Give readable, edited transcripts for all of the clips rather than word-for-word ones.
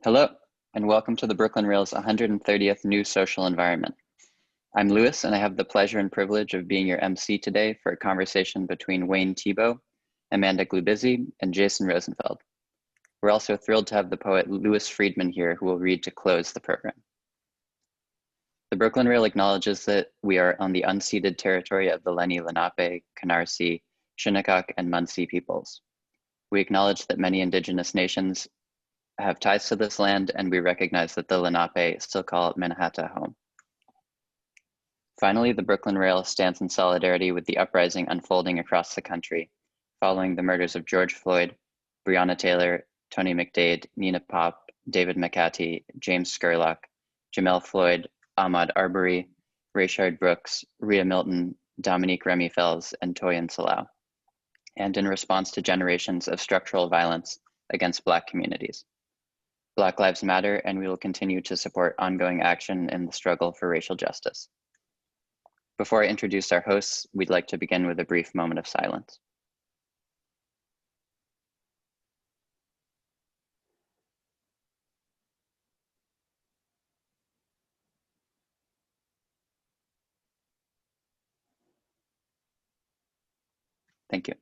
Hello, and welcome to the Brooklyn Rail's 130th New Social Environment. I'm Lewis, and I have the pleasure and privilege of being your MC today for a conversation between Wayne Thiebaud, Amanda Gluibizzi, and Jason Rosenfeld. We're also thrilled to have the poet Lewis Freedman here, who will read to close the program. The Brooklyn Rail acknowledges that we are on the unceded territory of the Lenni Lenape, Canarsie, Shinnecock, and Munsee peoples. We acknowledge that many indigenous nations have ties to this land, and we recognize that the Lenape still call Manhattan home. Finally, the Brooklyn Rail stands in solidarity with the uprising unfolding across the country following the murders of George Floyd, Breonna Taylor, Tony McDade, Nina Pop, David McAtee, James Scurlock, Jamel Floyd, Ahmaud Arbery, Rayshard Brooks, Rhea Milton, Dominique Remy-Fells, and Toyin Salau, and in response to generations of structural violence against Black communities. Black Lives Matter, and we will continue to support ongoing action in the struggle for racial justice. Before I introduce our hosts, we'd like to begin with a brief moment of silence. Thank you.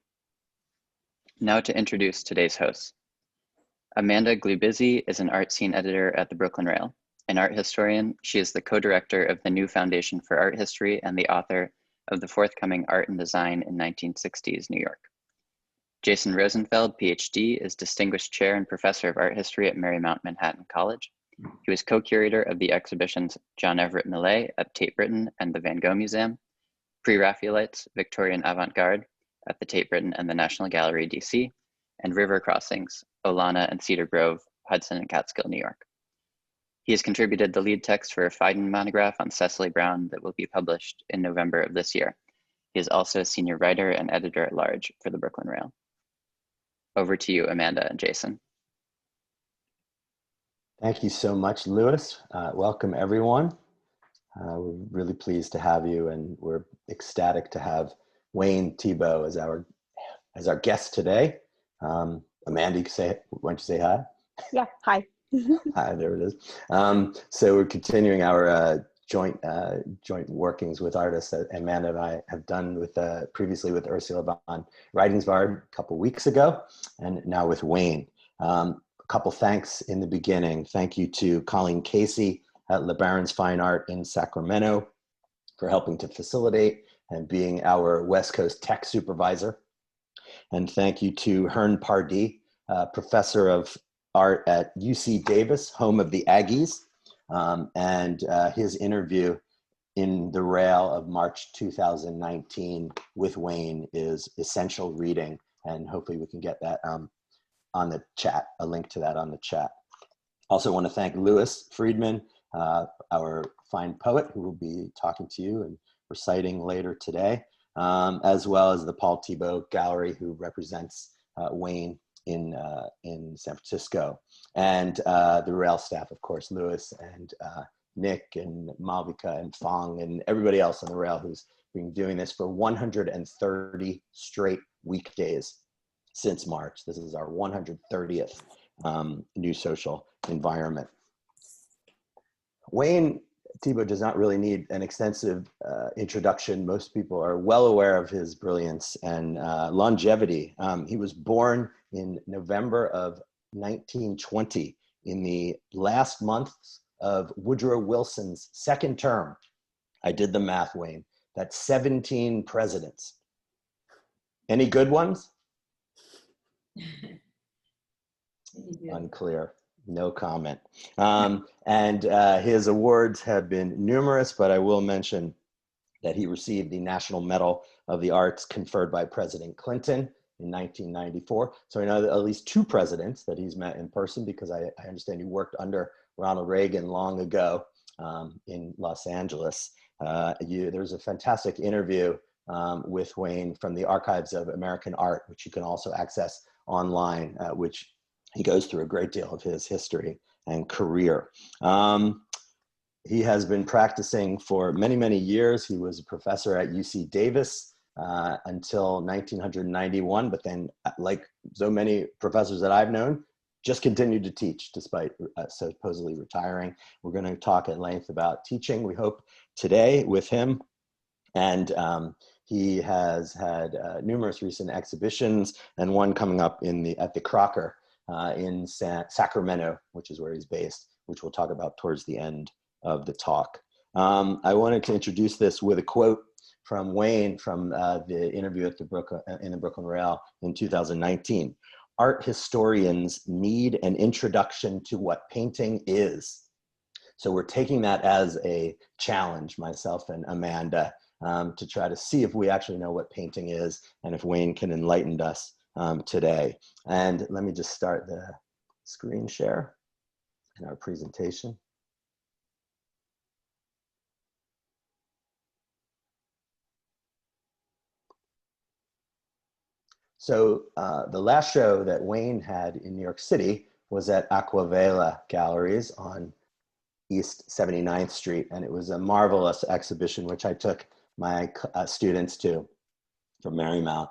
Now to introduce today's hosts. Amanda Gluibizzi is an art scene editor at the Brooklyn Rail. An art historian, she is the co-director of the new Foundation for Art History and the author of the forthcoming Art and Design in 1960s New York. Jason Rosenfeld, PhD, is Distinguished Chair and Professor of Art History at Marymount Manhattan College. He was co-curator of the exhibitions John Everett Millay at Tate Britain and the Van Gogh Museum, Pre-Raphaelites, Victorian Avant-Garde at the Tate Britain and the National Gallery, DC, and River Crossings, Olana and Cedar Grove, Hudson and Catskill, New York. He has contributed the lead text for a Friedman monograph on Cecily Brown that will be published in November of this year. He is also a senior writer and editor-at-large for the Brooklyn Rail. Over to you, Amanda and Jason. Thank you so much, Lewis. Welcome, everyone. We're really pleased to have you, and we're ecstatic to have Wayne Thiebaud as our guest today. Amanda, why don't you say hi? Yeah, hi. Hi, there it is. So we're continuing our joint workings with artists that Amanda and I have done with previously with Ursula von Wrightingsvard a couple weeks ago, and now with Wayne. A couple thanks in the beginning. Thank you to Colleen Casey at LeBaron's Fine Art in Sacramento for helping to facilitate and being our West Coast tech supervisor. And thank you to Hearn Pardee, professor of art at UC Davis, home of the Aggies, and his interview in the Rail of March 2019 with Wayne is essential reading, and hopefully we can get that on the chat, a link to that on the chat. Also want to thank Lewis Freedman, our fine poet who will be talking to you and reciting later today, as well as the Paul Thiebaud Gallery, who represents Wayne in San Francisco, and the Rail staff, of course, Lewis and Nick and Malvika and Fong and everybody else on the Rail who's been doing this for 130 straight weekdays since March. This is our 130th new social environment. Wayne Thiebaud does not really need an extensive introduction. Most people are well aware of his brilliance and longevity. He was born in November of 1920 in the last months of Woodrow Wilson's second term. I did the math, Wayne. That's 17 presidents. Any good ones? Unclear. No comment. And his awards have been numerous, but I will mention that he received the National Medal of the Arts conferred by President Clinton in 1994. So I know that at least two presidents that he's met in person, because I understand you worked under Ronald Reagan long ago in Los Angeles. There's a fantastic interview with Wayne from the Archives of American Art, which you can also access online, which he goes through a great deal of his history and career. He has been practicing for many, many years. He was a professor at UC Davis until 1991, but then, like so many professors that I've known, just continued to teach despite supposedly retiring. We're going to talk at length about teaching, we hope, today with him. And he has had numerous recent exhibitions, and one coming up at the Crocker in Sacramento, which is where he's based, which we'll talk about towards the end of the talk. I wanted to introduce this with a quote from Wayne from the interview at in the Brooklyn Rail in 2019. Art historians need an introduction to what painting is. So we're taking that as a challenge, myself and Amanda, to try to see if we actually know what painting is and if Wayne can enlighten us today. And let me just start the screen share in our presentation. So the last show that Wayne had in New York City was at Aquavela Galleries on East 79th Street. And it was a marvelous exhibition, which I took my students to from Marymount,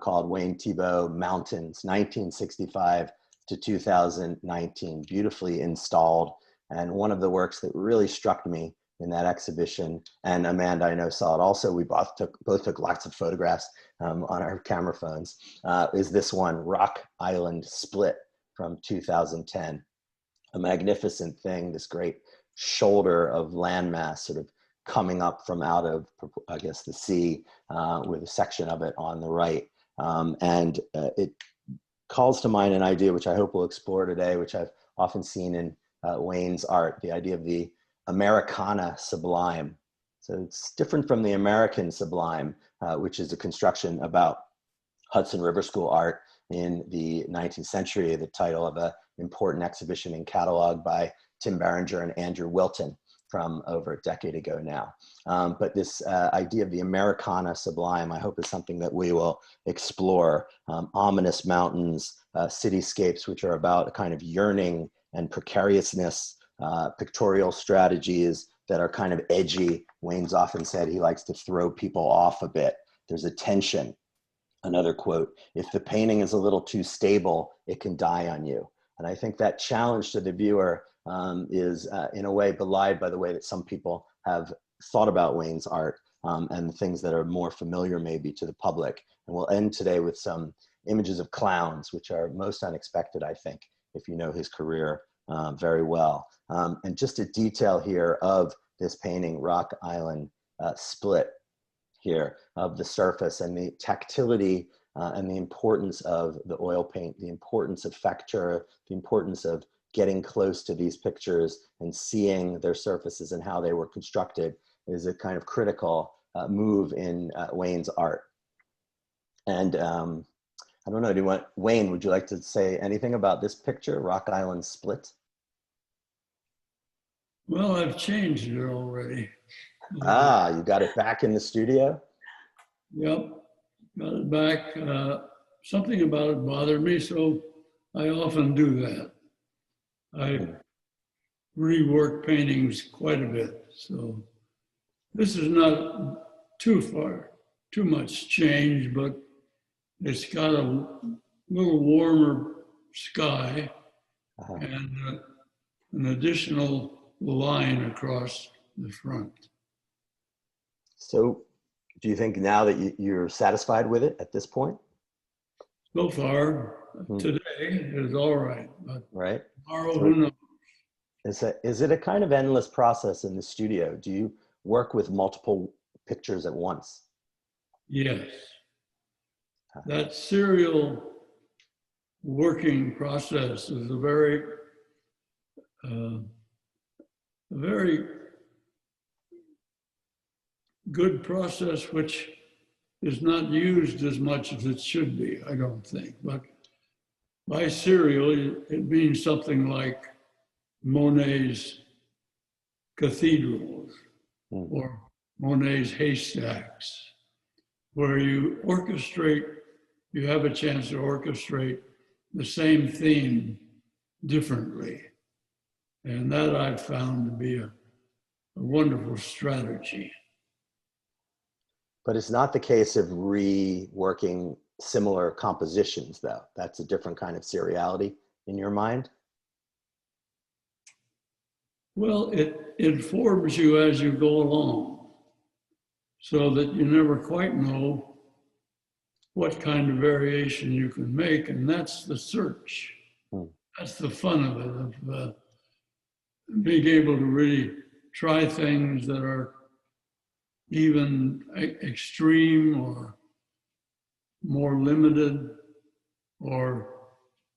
called Wayne Thiebaud Mountains, 1965 to 2019, beautifully installed. And one of the works that really struck me in that exhibition, and Amanda, I know, saw it also, we both took lots of photographs on our camera phones, is this one, Rock Island Split from 2010. A magnificent thing, this great shoulder of landmass sort of coming up from out of, I guess, the sea, with a section of it on the right. It calls to mind an idea which I hope we'll explore today, which I've often seen in Wayne's art, the idea of the Americana sublime. So it's different from the American sublime, which is a construction about Hudson River School art in the 19th century, the title of an important exhibition and catalog by Tim Barringer and Andrew Wilton from over a decade ago now. But this idea of the Americana sublime, I hope, is something that we will explore. Ominous mountains, cityscapes, which are about a kind of yearning and precariousness, pictorial strategies that are kind of edgy. Wayne's often said he likes to throw people off a bit. There's a tension. Another quote, if the painting is a little too stable, it can die on you. And I think that challenge to the viewer is in a way belied by the way that some people have thought about Wayne's art and the things that are more familiar maybe to the public. And we'll end today with some images of clowns, which are most unexpected, I think, if you know his career very well. And just a detail here of this painting, Rock Island Split here, of the surface and the tactility and the importance of the oil paint, the importance of facture, the importance of getting close to these pictures and seeing their surfaces and how they were constructed is a kind of critical move in Wayne's art. And I don't know, Wayne, would you like to say anything about this picture, Rock Island Split? Well, I've changed it already. Ah, you got it back in the studio? Yep, got it back. Something about it bothered me, so I often do that. I rework paintings quite a bit, so this is not too much change, but it's got a little warmer sky and an additional line across the front. So do you think now that you're satisfied with it at this point? So far, today is all right, but right. tomorrow, who knows? Is it a kind of endless process in the studio? Do you work with multiple pictures at once? Yes. That serial working process is a very good process, which is not used as much as it should be, I don't think. But by serial, it means something like Monet's cathedrals or Monet's haystacks, where you have a chance to orchestrate the same theme differently. And that I've found to be a wonderful strategy. But it's not the case of reworking similar compositions, though. That's a different kind of seriality in your mind? Well, it informs you as you go along, so that you never quite know what kind of variation you can make, and that's the search. That's the fun of it, of being able to really try things that are even extreme or more limited, or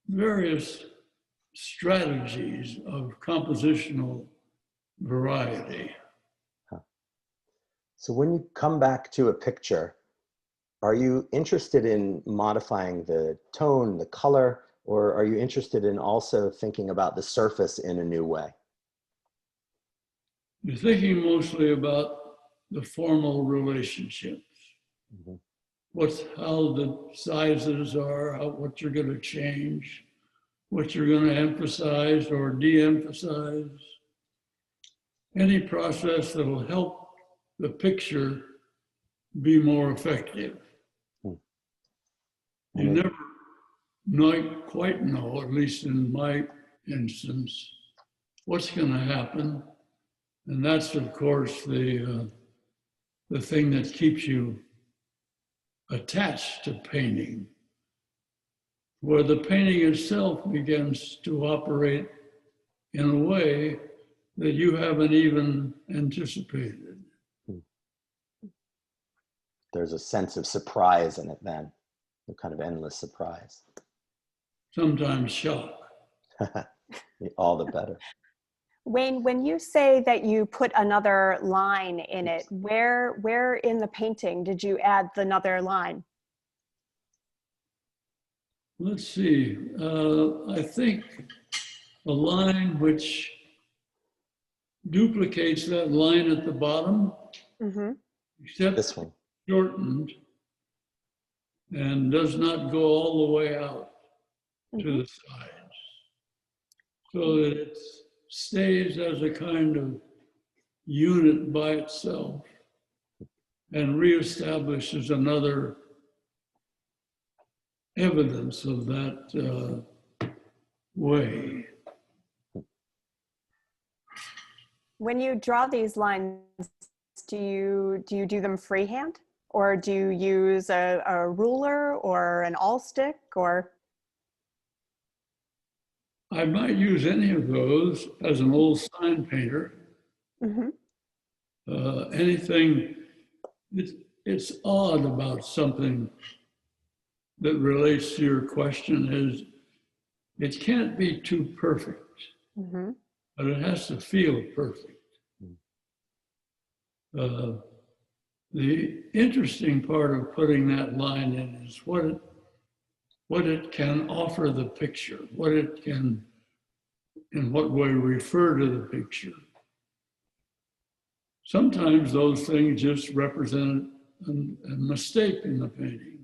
various strategies of compositional variety. So when you come back to a picture, are you interested in modifying the tone, the color, or are you interested in also thinking about the surface in a new way? You're thinking mostly about the formal relationships. How the sizes are, what you're going to change, what you're going to emphasize or de-emphasize. Any process that will help the picture be more effective. You never quite know, at least in my instance, what's going to happen. And that's, of course, the thing that keeps you attached to painting, where the painting itself begins to operate in a way that you haven't even anticipated. There's a sense of surprise in it then, a kind of endless surprise. Sometimes shock. All the better. Wayne, when you say that you put another line in it, where in the painting did you add another line? Let's see. I think a line which duplicates that line at the bottom, except this one, shortened, and does not go all the way out to the sides, so that it stays as a kind of unit by itself and reestablishes another evidence of that way. When you draw these lines, do you do them freehand, or do you use a ruler or an awl stick, or? I might use any of those as an old sign painter. Anything, it's odd about something that relates to your question is it can't be too perfect, but it has to feel perfect. The interesting part of putting that line in is what it can offer the picture, what it can, in what way, refer to the picture. Sometimes those things just represent a mistake in the painting,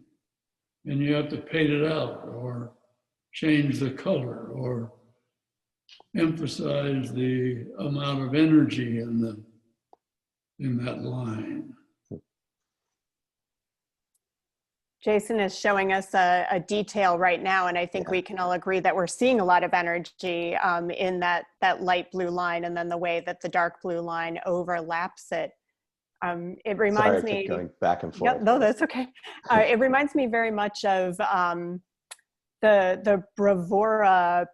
and you have to paint it out or change the color or emphasize the amount of energy in that line. Jason is showing us a detail right now, and I think we can all agree that we're seeing a lot of energy in that light blue line, and then the way that the dark blue line overlaps it. It reminds me, going back and forth. Yeah, no, that's okay. It reminds me very much of the bravura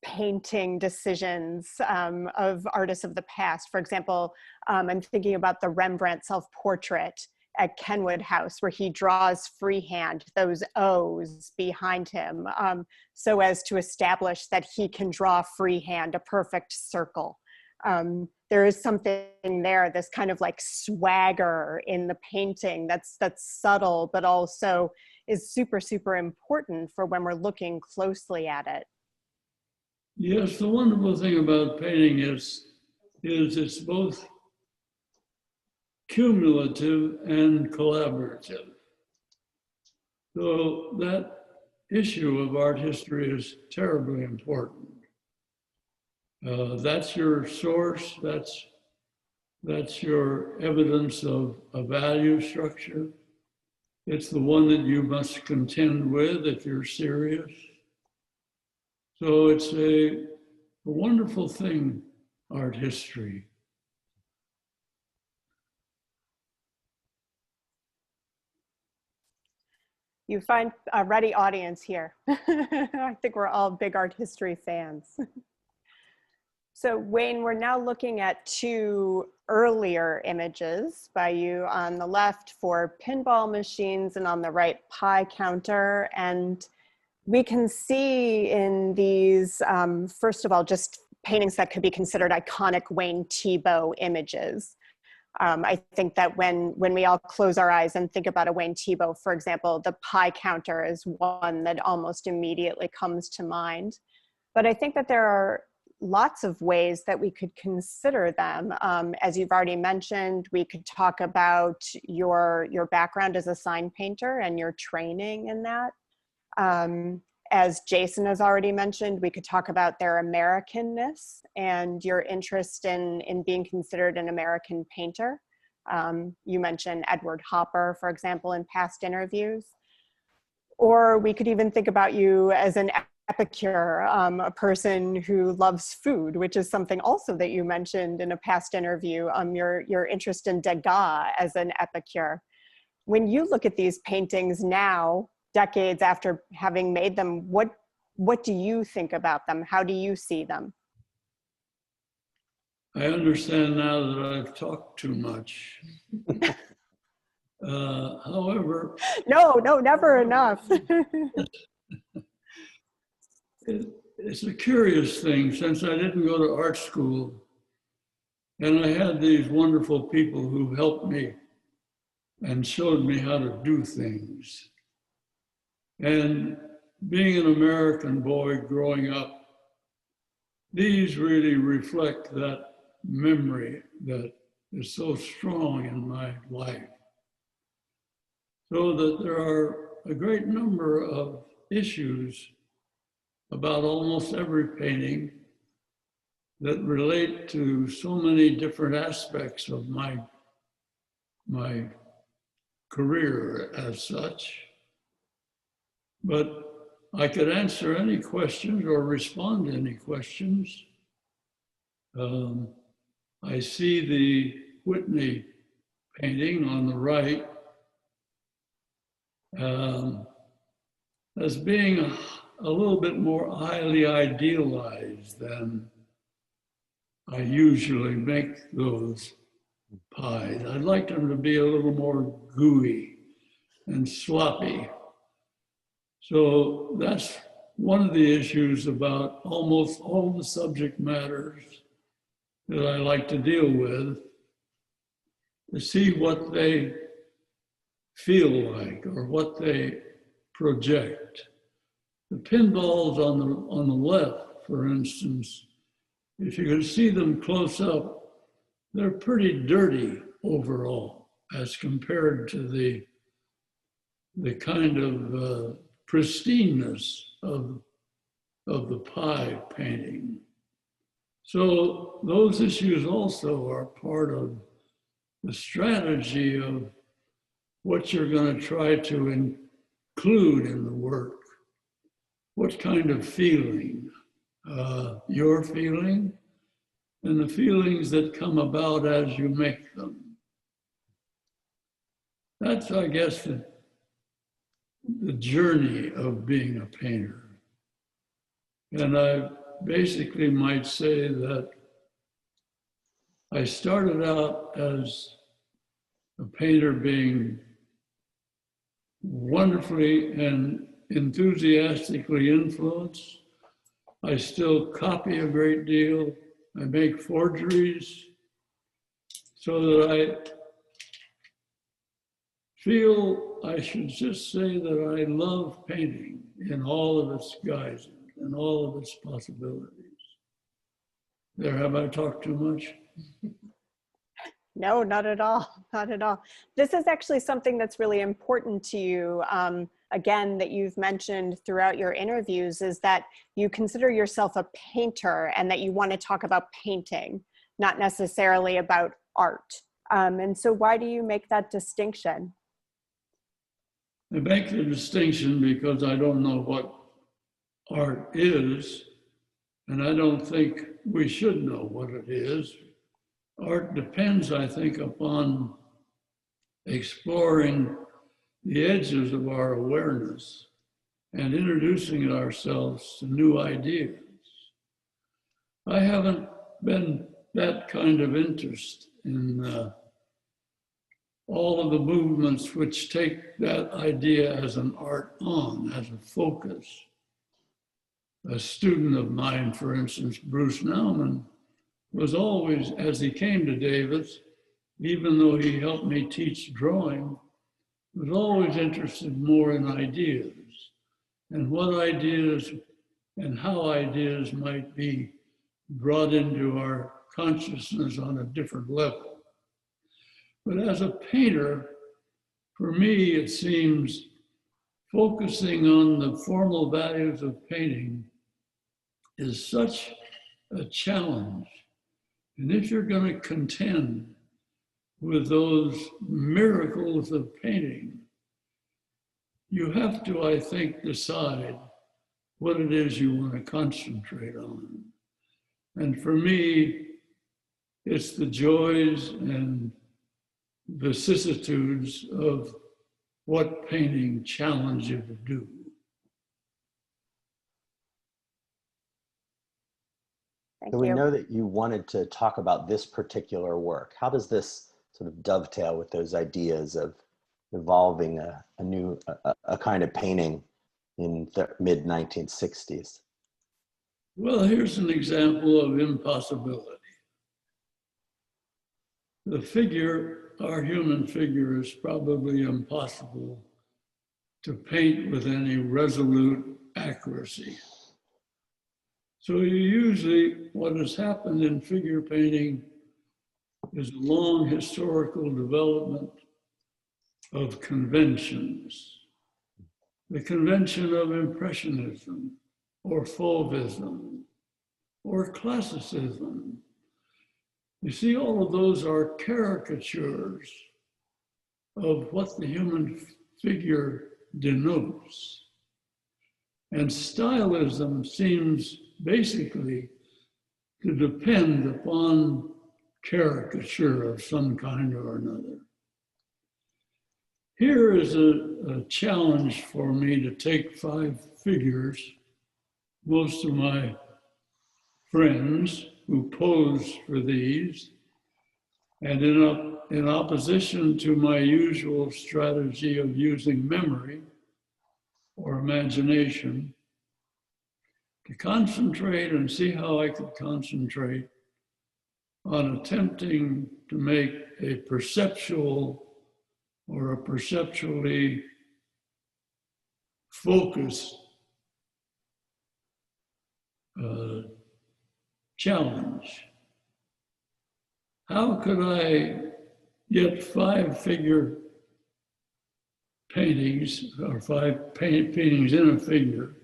painting decisions of artists of the past. For example, I'm thinking about the Rembrandt self-portrait at Kenwood House, where he draws freehand those O's behind him so as to establish that he can draw freehand a perfect circle. There is something there, this kind of like swagger in the painting that's subtle, but also is super, super important for when we're looking closely at it. Yes, the wonderful thing about painting is it's both cumulative and collaborative. So that issue of art history is terribly important. That's your source, that's your evidence of a value structure. It's the one that you must contend with if you're serious. So it's a wonderful thing, art history. You find a ready audience here. I think we're all big art history fans. So Wayne, we're now looking at two earlier images by you on the left for pinball machines and on the right pie counter. And we can see in these, first of all, just paintings that could be considered iconic Wayne Thiebaud images. I think that when we all close our eyes and think about a Wayne Thiebaud, for example, the pie counter is one that almost immediately comes to mind. But I think that there are lots of ways that we could consider them. As you've already mentioned, we could talk about your background as a sign painter and your training in that. As Jason has already mentioned, we could talk about their Americanness and your interest in being considered an American painter. You mentioned Edward Hopper, for example, in past interviews. Or we could even think about you as an epicure, a person who loves food, which is something also that you mentioned in a past interview, your interest in Degas as an epicure. When you look at these paintings now, decades after having made them, what do you think about them? How do you see them? I understand now that I've talked too much. However, no, never enough. It's a curious thing, since I didn't go to art school and I had these wonderful people who helped me and showed me how to do things. And being an American boy growing up, these really reflect that memory that is so strong in my life. So that there are a great number of issues about almost every painting that relate to so many different aspects of my career as such. But I could answer any questions or respond to any questions. I see the Whitney painting on the right as being a little bit more highly idealized than I usually make those pies. I'd like them to be a little more gooey and sloppy. So that's one of the issues about almost all the subject matters that I like to deal with, to see what they feel like or what they project. The pinballs on the left, for instance, if you can see them close up, they're pretty dirty overall as compared to the kind of pristineness of the pie painting. So those issues also are part of the strategy of what you're going to try to include in the work. What kind of feeling, your feeling, and the feelings that come about as you make them. That's, I guess, the journey of being a painter. And I basically might say that I started out as a painter being wonderfully and enthusiastically influenced. I still copy a great deal. I make forgeries so that I feel I should just say that I love painting in all of its guises and all of its possibilities. There, have I talked too much? No, not at all, not at all. This is actually something that's really important to you, again, that you've mentioned throughout your interviews, is that you consider yourself a painter and that you want to talk about painting, not necessarily about art. And so why do you make that distinction? I make the distinction because I don't know what art is, and I don't think we should know what it is. Art depends, I think, upon exploring the edges of our awareness and introducing ourselves to new ideas. I haven't been that kind of interest in all of the movements which take that idea as an art on, as a focus. A student of mine, for instance, Bruce Nauman, was always, as he came to Davis, even though he helped me teach drawing, was always interested more in ideas and what ideas and how ideas might be brought into our consciousness on a different level. But as a painter, for me, it seems focusing on the formal values of painting is such a challenge. And if you're going to contend with those miracles of painting, you have to, I think, decide what it is you want to concentrate on. And for me, it's the joys and vicissitudes of what painting challenges you to do. Thank So we you. know that you wanted to talk about this particular work. How does this sort of dovetail with those ideas of evolving a new kind of painting in the mid-1960s? Well, here's an example of impossibility. The figure, our human figure, is probably impossible to paint with any resolute accuracy. So usually what has happened in figure painting is a long historical development of conventions. The convention of Impressionism, or Fauvism, or Classicism. You see, all of those are caricatures of what the human figure denotes. And stylism seems basically to depend upon caricature of some kind or another. Here is a challenge for me to take 5 figures. Most of my friends who pose for these, and in opposition to my usual strategy of using memory or imagination, to concentrate and see how I could concentrate on attempting to make a perceptual or a perceptually focused challenge. How could I get 5 figure paintings, or 5 paintings in a figure?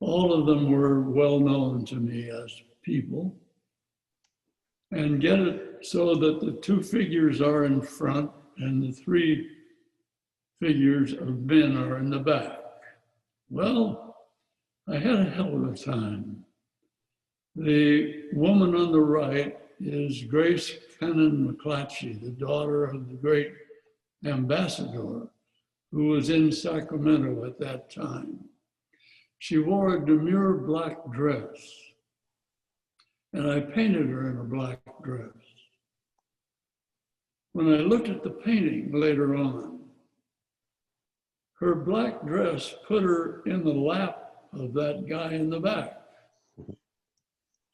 All of them were well known to me as people, and get it so that the 2 figures are in front and the 3 figures of men are in the back. Well, I had a hell of a time. The woman on the right is Grace Kennan McClatchy, the daughter of the great ambassador who was in Sacramento at that time. She wore a demure black dress, and I painted her in a black dress. When I looked at the painting later on, her black dress put her in the lap of that guy in the back.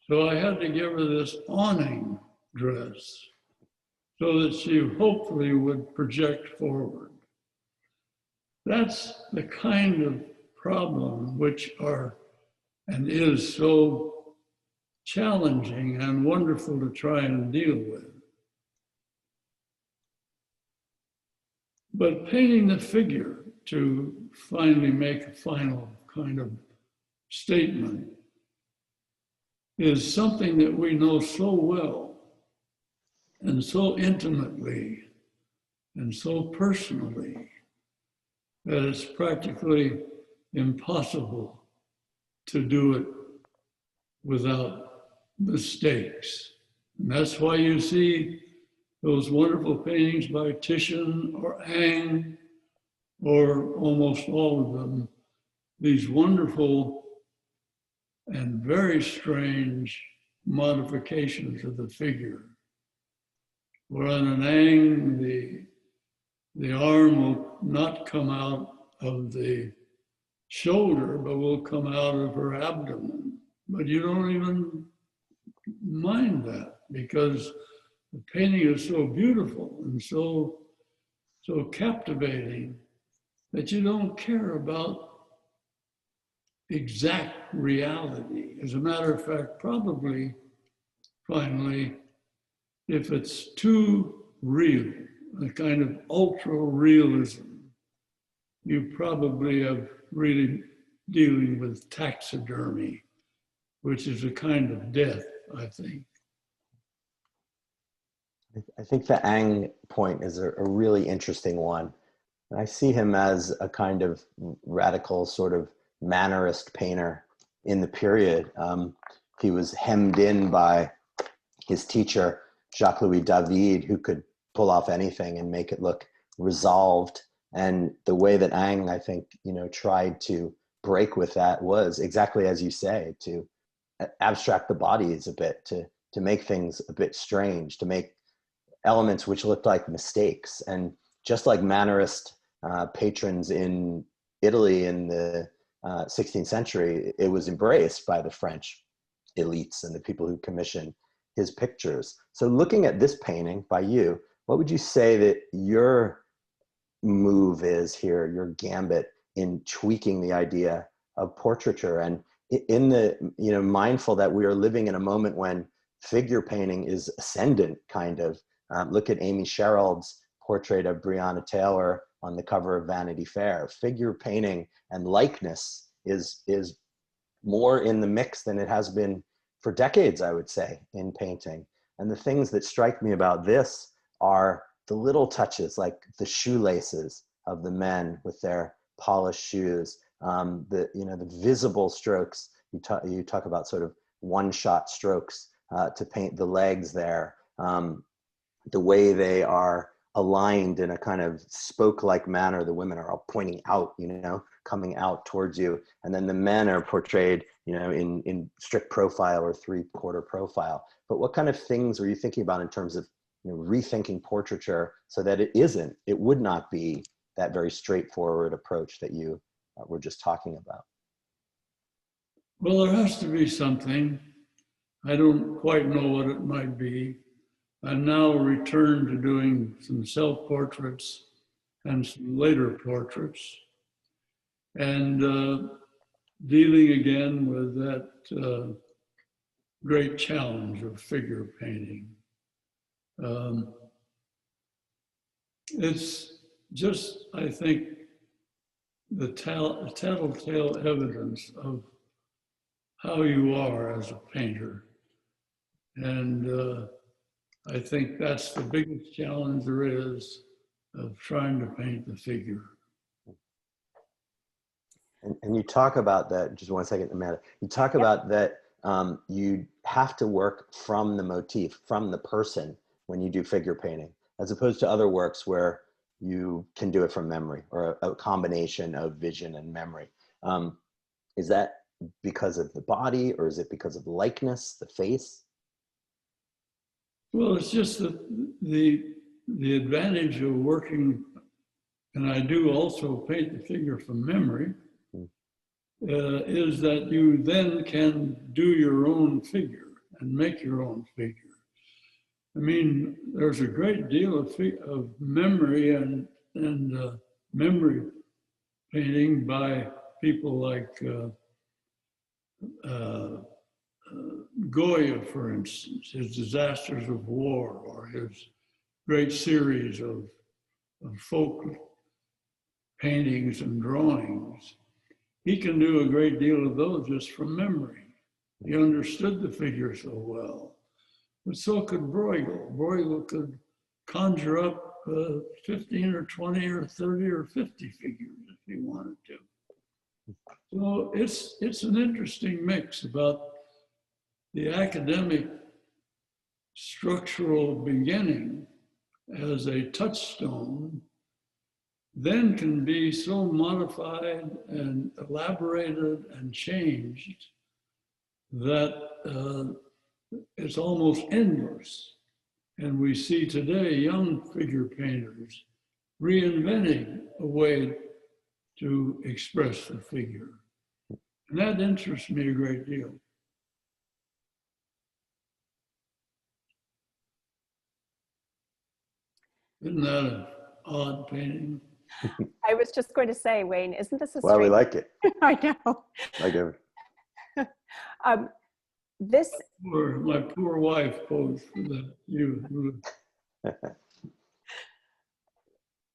So I had to give her this awning dress so that she hopefully would project forward. That's the kind of problem which are and is so challenging and wonderful to try and deal with. But painting the figure to finally make a final kind of statement is something that we know so well and so intimately and so personally that it's practically impossible to do it without mistakes. And that's why you see those wonderful paintings by Titian or Ang, or almost all of them, these wonderful and very strange modifications of the figure. Where on an Ang, the arm will not come out of the shoulder, but will come out of her abdomen. But you don't even mind that, because the painting is so beautiful and so captivating that you don't care about exact reality. As a matter of fact, probably, finally, if it's too real, a kind of ultra realism, you probably have really dealing with taxidermy, which is a kind of death, I think. I think the Ang point is a really interesting one. I see him as a kind of radical sort of mannerist painter in the period. He was hemmed in by his teacher, Jacques-Louis David, who could pull off anything and make it look resolved. And the way that Ang, I think, tried to break with that was exactly as you say, to abstract the bodies a bit, to make things a bit strange, to make elements which looked like mistakes. And just like mannerist patrons in Italy in the 16th century, it was embraced by the French elites and the people who commissioned his pictures. So looking at this painting by you, what would you say that your move is here, your gambit in tweaking the idea of portraiture, and in the, mindful that we are living in a moment when figure painting is ascendant, kind of. Look at Amy Sherald's portrait of Breonna Taylor on the cover of Vanity Fair. Figure painting and likeness is more in the mix than it has been for decades, I would say, in painting. And the things that strike me about this are the little touches, like the shoelaces of the men with their polished shoes, the visible strokes. You talk about sort of one-shot strokes to paint the legs there. The way they are aligned in a kind of spoke-like manner. The women are all pointing out, coming out towards you. And then the men are portrayed, in strict profile or three-quarter profile. But what kind of things were you thinking about in terms of rethinking portraiture so that it would not be that very straightforward approach that you were just talking about? Well, there has to be something. I don't quite know what it might be. I'm now returned to doing some self-portraits and some later portraits, and dealing again with that great challenge of figure painting. It's just, I think, the telltale evidence of how you are as a painter. And I think that's the biggest challenge there is of trying to paint the figure. And you talk about that, just one second, Amanda. You talk about that you have to work from the motif, from the person when you do figure painting, as opposed to other works where you can do it from memory or a combination of vision and memory. Is that because of the body, or is it because of the likeness, the face? Well, it's just that the advantage of working, and I do also paint the figure from memory, is that you then can do your own figure and make your own figure. I mean, there's a great deal of memory and memory painting by people like Goya, for instance, his Disasters of War, or his great series of folk paintings and drawings. He can do a great deal of those just from memory. He understood the figure so well. But so could Bruegel. Bruegel could conjure up 15 or 20 or 30 or 50 figures if he wanted to. So it's an interesting mix about the academic structural beginning as a touchstone, then can be so modified and elaborated and changed that it's almost endless. And we see today young figure painters reinventing a way to express the figure. And that interests me a great deal. Isn't that an odd painting? I was just going to say, Wayne, isn't this a Well, we strange? like it. I know. Like every. This, My poor wife posed for that.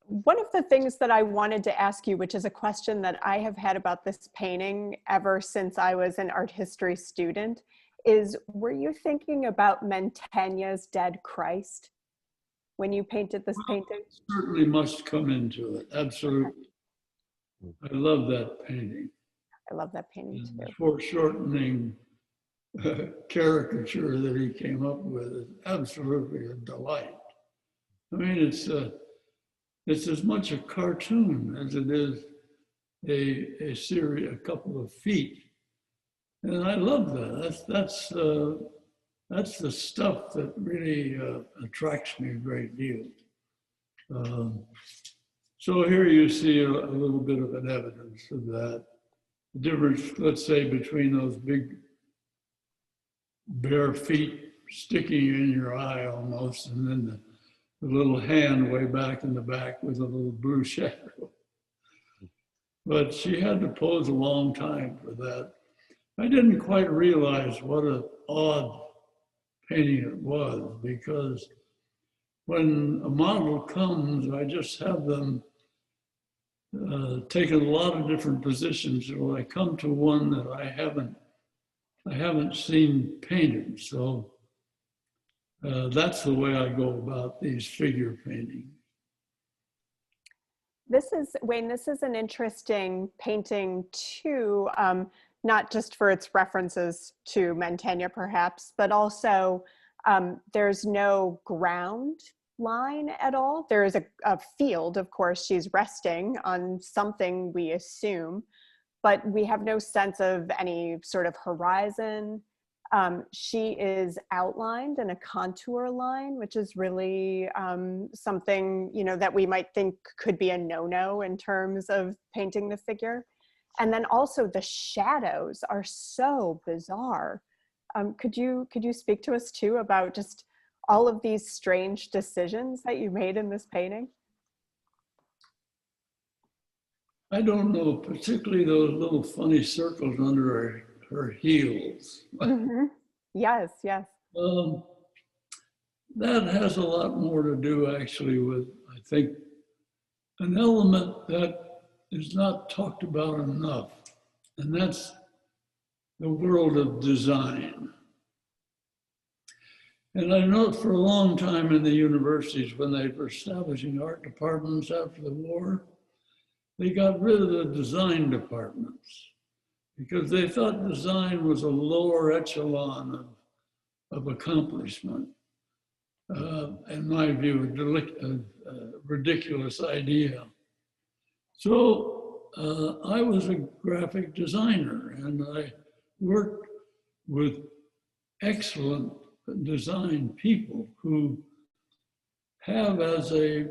one of the things that I wanted to ask you, which is a question that I have had about this painting ever since I was an art history student, is were you thinking about Mantegna's Dead Christ when you painted this painting? Certainly must come into it, absolutely. I love that painting. I love that painting And the too. foreshortening caricature that he came up with is absolutely a delight. I mean, it's as much a cartoon as it is a series, a couple of feet, and I love that. That's the stuff that really attracts me a great deal. So here you see a little bit of an evidence of that. The difference, let's say, between those big bare feet sticking in your eye almost, and then the little hand way back in the back with a little blue shadow. But she had to pose a long time for that. I didn't quite realize what an odd painting it was, because when a model comes, I just have them taken a lot of different positions until I come to one that I haven't seen painted. So that's the way I go about these figure paintings. This is, Wayne, this is an interesting painting too, not just for its references to Mantegna perhaps, but also there's no ground line at all. There is a field, of course, she's resting on something, we assume, but we have no sense of any sort of horizon. She is outlined in a contour line, which is really something, you know, that we might think could be a no-no in terms of painting the figure. And then also the shadows are so bizarre. Could you speak to us too about just all of these strange decisions that you made in this painting? I don't know, particularly those little funny circles under her heels. Mm-hmm. Yes, yes. That has a lot more to do actually with, I think, an element that is not talked about enough, and that's the world of design. And I know for a long time in the universities, when they were establishing art departments after the war, they got rid of the design departments because they thought design was a lower echelon of accomplishment. In my view, a ridiculous idea. So I was a graphic designer, and I worked with excellent design people who have as a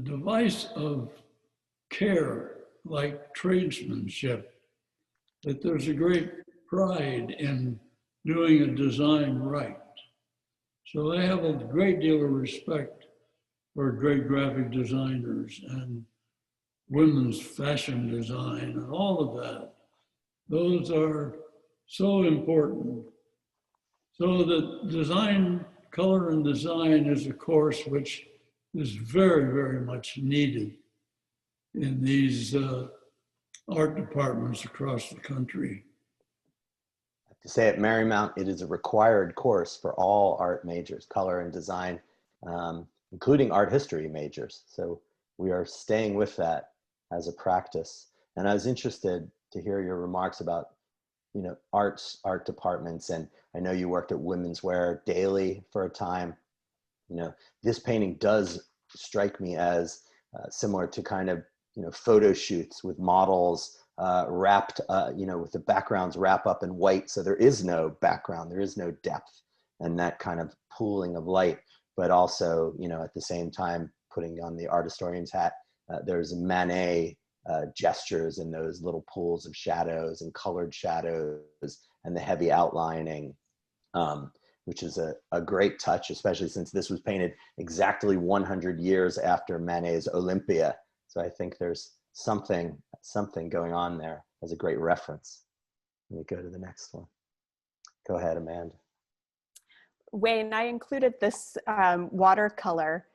device of care, like tradesmanship, that there's a great pride in doing a design right. So I have a great deal of respect for great graphic designers and women's fashion design and all of that. Those are so important. So the design, color and design is a course which is very, very much needed in these art departments across the country. To say at Marymount, it is a required course for all art majors, color and design, including art history majors. So we are staying with that as a practice. And I was interested to hear your remarks about, art departments. And I know you worked at Women's Wear Daily for a time. This painting does strike me as similar to kind of, photo shoots with models wrapped, with the backgrounds wrap up in white. So there is no background, there is no depth, and that kind of pooling of light, but also, at the same time, putting on the art historian's hat, there's Manet gestures in those little pools of shadows and colored shadows and the heavy outlining, which is a great touch, especially since this was painted exactly 100 years after Manet's Olympia. So I think there's something going on there as a great reference. Let me go to the next one. Go ahead, Amanda. Wayne, I included this watercolor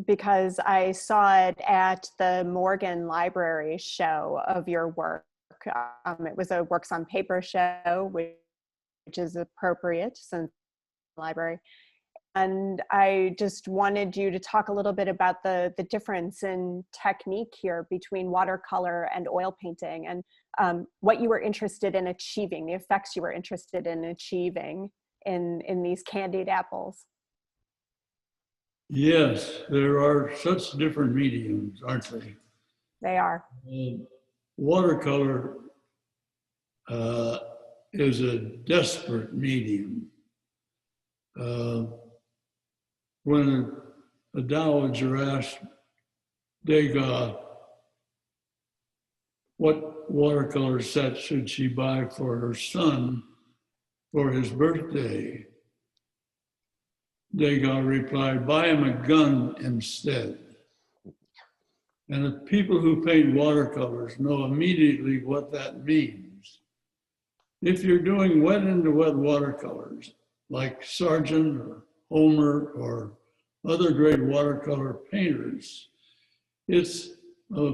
because I saw it at the Morgan Library show of your work. It was a Works on Paper show, which is appropriate since the library. And I just wanted you to talk a little bit about the difference in technique here between watercolor and oil painting, and what you were interested in achieving, the effects you were interested in achieving in these candied apples. Yes, there are such different mediums, aren't they? They are. Watercolor is a desperate medium. When a dowager asked Degas what watercolor set should she buy for her son for his birthday, Degas replied, buy him a gun instead. And the people who paint watercolors know immediately what that means. If you're doing wet into wet watercolors, like Sargent or Homer or other great watercolor painters, it's a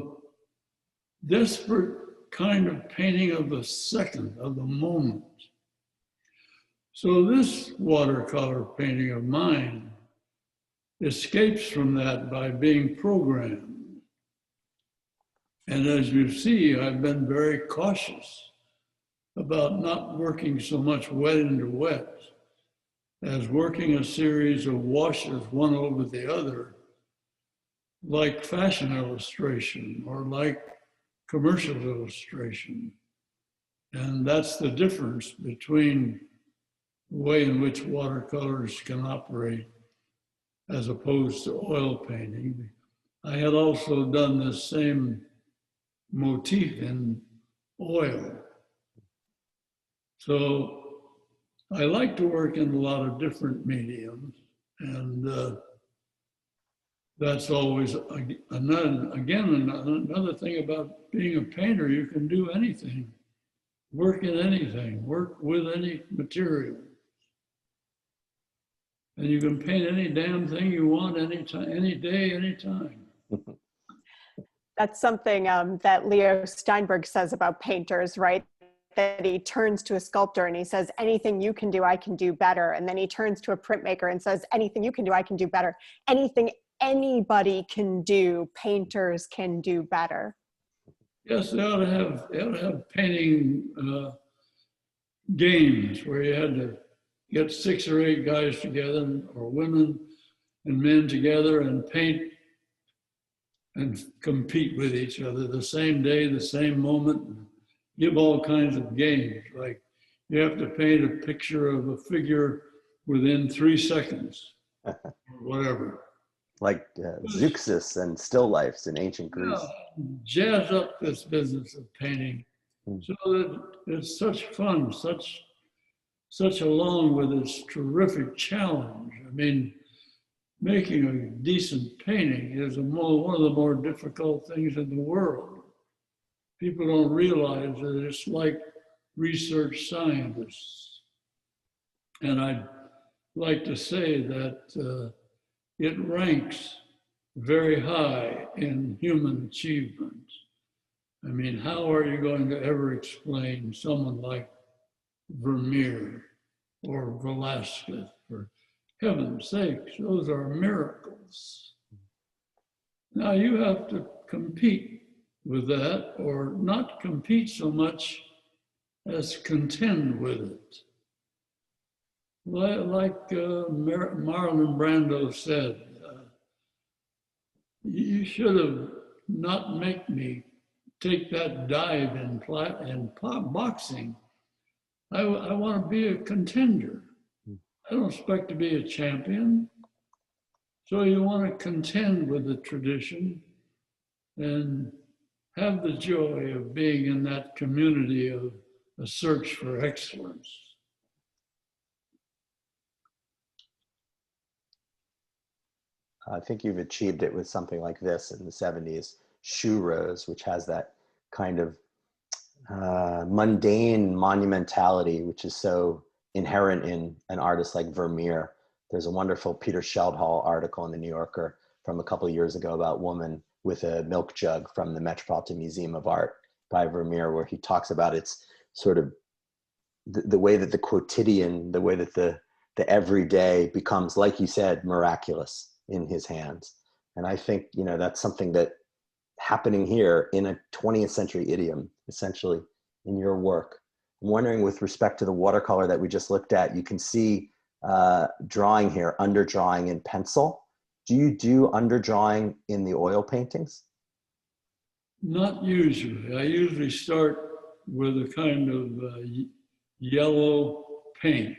desperate kind of painting of the second, of the moment. So this watercolor painting of mine escapes from that by being programmed. And as you see, I've been very cautious about not working so much wet into wet as working a series of washes one over the other, like fashion illustration or like commercial illustration. And that's the difference between the way in which watercolors can operate as opposed to oil painting. I had also done the same motif in oil. So I like to work in a lot of different mediums, and that's always, another thing about being a painter, you can do anything, work in anything, work with any material. And you can paint any damn thing you want, anytime, any day, anytime. That's something that Leo Steinberg says about painters, right? That he turns to a sculptor and he says, anything you can do, I can do better. And then he turns to a printmaker and says, anything you can do, I can do better. Anything anybody can do, painters can do better. Yes, they ought to have painting games where you had to get 6 or 8 guys together, or women and men together, and paint and compete with each other the same day, the same moment, and give all kinds of games. Like you have to paint a picture of a figure within 3 seconds, or whatever. Like Zeuxis and still lifes in ancient Greece. Yeah, jazz up this business of painting. So that it's such fun, such along with its terrific challenge. I mean, making a decent painting is one of the more difficult things in the world. People don't realize that it's like research scientists. And I'd like to say that it ranks very high in human achievement. I mean, how are you going to ever explain someone like Vermeer or Velasquez? For heaven's sakes, those are miracles. Now you have to compete with that, or not compete so much as contend with it. Like Marlon Brando said, you should have not make me take that dive in boxing. I want to be a contender. I don't expect to be a champion. So you want to contend with the tradition and have the joy of being in that community of a search for excellence. I think you've achieved it with something like this in the 70s, Shoe Rose, which has that kind of mundane monumentality, which is so inherent in an artist like Vermeer. There's a wonderful Peter Sheldhall article in the New Yorker from a couple of years ago about Woman with a Milk Jug from the Metropolitan Museum of Art by Vermeer, where he talks about its sort of the way that the quotidian, the way that the everyday becomes, like you said, miraculous in his hands. And I think, you know, that's something that happening here in a 20th century idiom, essentially, in your work. I'm wondering, with respect to the watercolor that we just looked at, you can see drawing here, underdrawing in pencil. Do you do underdrawing in the oil paintings? Not usually. I usually start with a kind of yellow paint,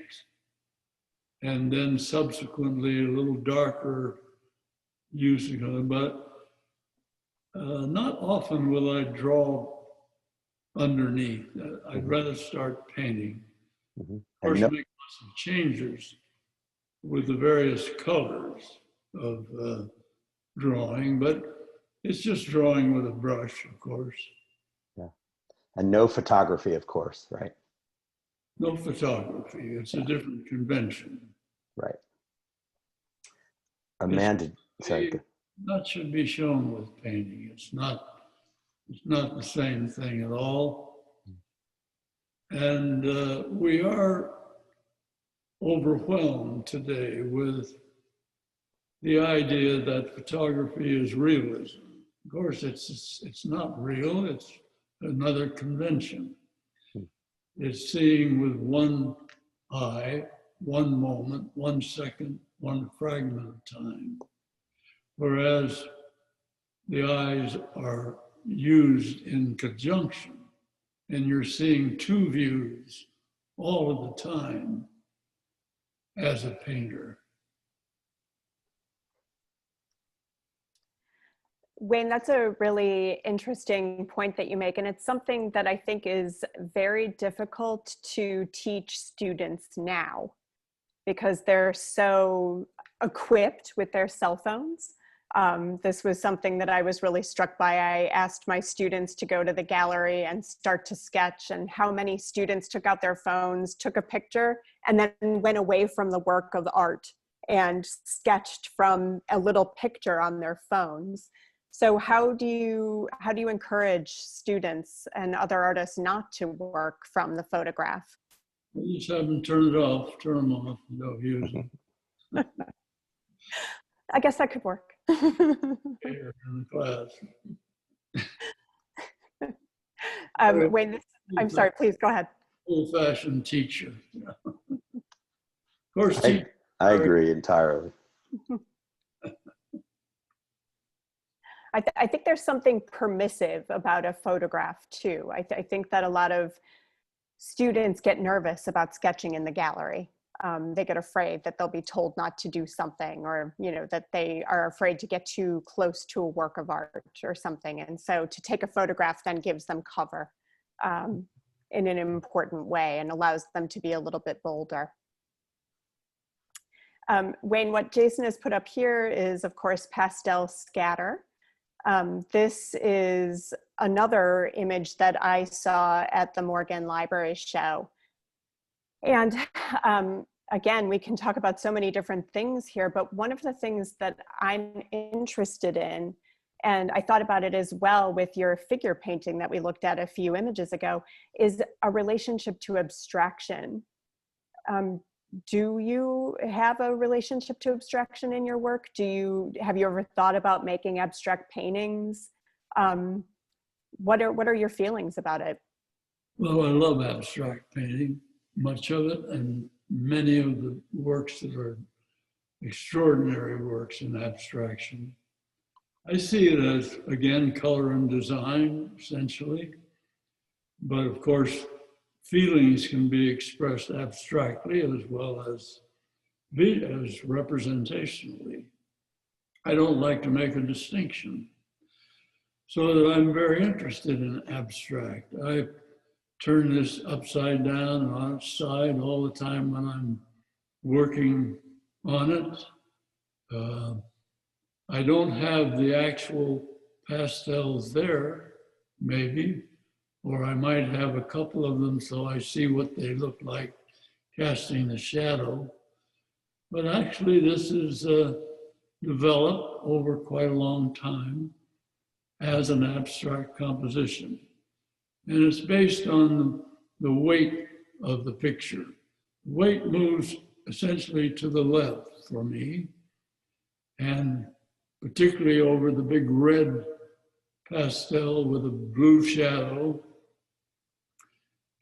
and then subsequently a little darker using it, but not often will I draw underneath. I'd rather start painting. Of course, make lots of changes with the various colors of drawing, but it's just drawing with a brush, of course. Yeah. And no photography, of course, right? No photography. It's a different convention. Right. Amanda, sorry. That should be shown with painting. It's not the same thing at all. And we are overwhelmed today with the idea that photography is realism. Of course, it's not real. It's another convention. It's seeing with one eye, one moment, 1 second, one fragment of time. Whereas the eyes are used in conjunction, and you're seeing two views all of the time as a painter. Wayne, that's a really interesting point that you make, and it's something that I think is very difficult to teach students now because they're so equipped with their cell phones. This was something that I was really struck by. I asked my students to go to the gallery and start to sketch, and how many students took out their phones, took a picture, and then went away from the work of art and sketched from a little picture on their phones. So how do you encourage students and other artists not to work from the photograph? You just have them turn it off, turn them off, and don't use them. I guess that could work. Here in the class. Wayne, I'm sorry, please go ahead. Old-fashioned teacher. Of course, I agree entirely. I think there's something permissive about a photograph too. I think that a lot of students get nervous about sketching in the gallery. They get afraid that they'll be told not to do something, or that they are afraid to get too close to a work of art or something. And so to take a photograph then gives them cover in an important way and allows them to be a little bit bolder. Wayne, what Jason has put up here is, of course, pastel scatter. This is another image that I saw at the Morgan Library show. And again, we can talk about so many different things here, but one of the things that I'm interested in, and I thought about it as well with your figure painting that we looked at a few images ago, is a relationship to abstraction. do you have a relationship to abstraction in your work? Have you ever thought about making abstract paintings? What are your feelings about it? Well, I love abstract painting, much of it, and many of the works that are extraordinary works in abstraction. I see it as, again, color and design, essentially. But of course, feelings can be expressed abstractly as well as representationally. I don't like to make a distinction. So that I'm very interested in abstract. I turn this upside down and on its side all the time when I'm working on it. I don't have the actual pastels there, maybe, or I might have a couple of them so I see what they look like casting the shadow. But actually this is developed over quite a long time as an abstract composition. And it's based on the weight of the picture. Weight moves essentially to the left for me, and particularly over the big red pastel with a blue shadow.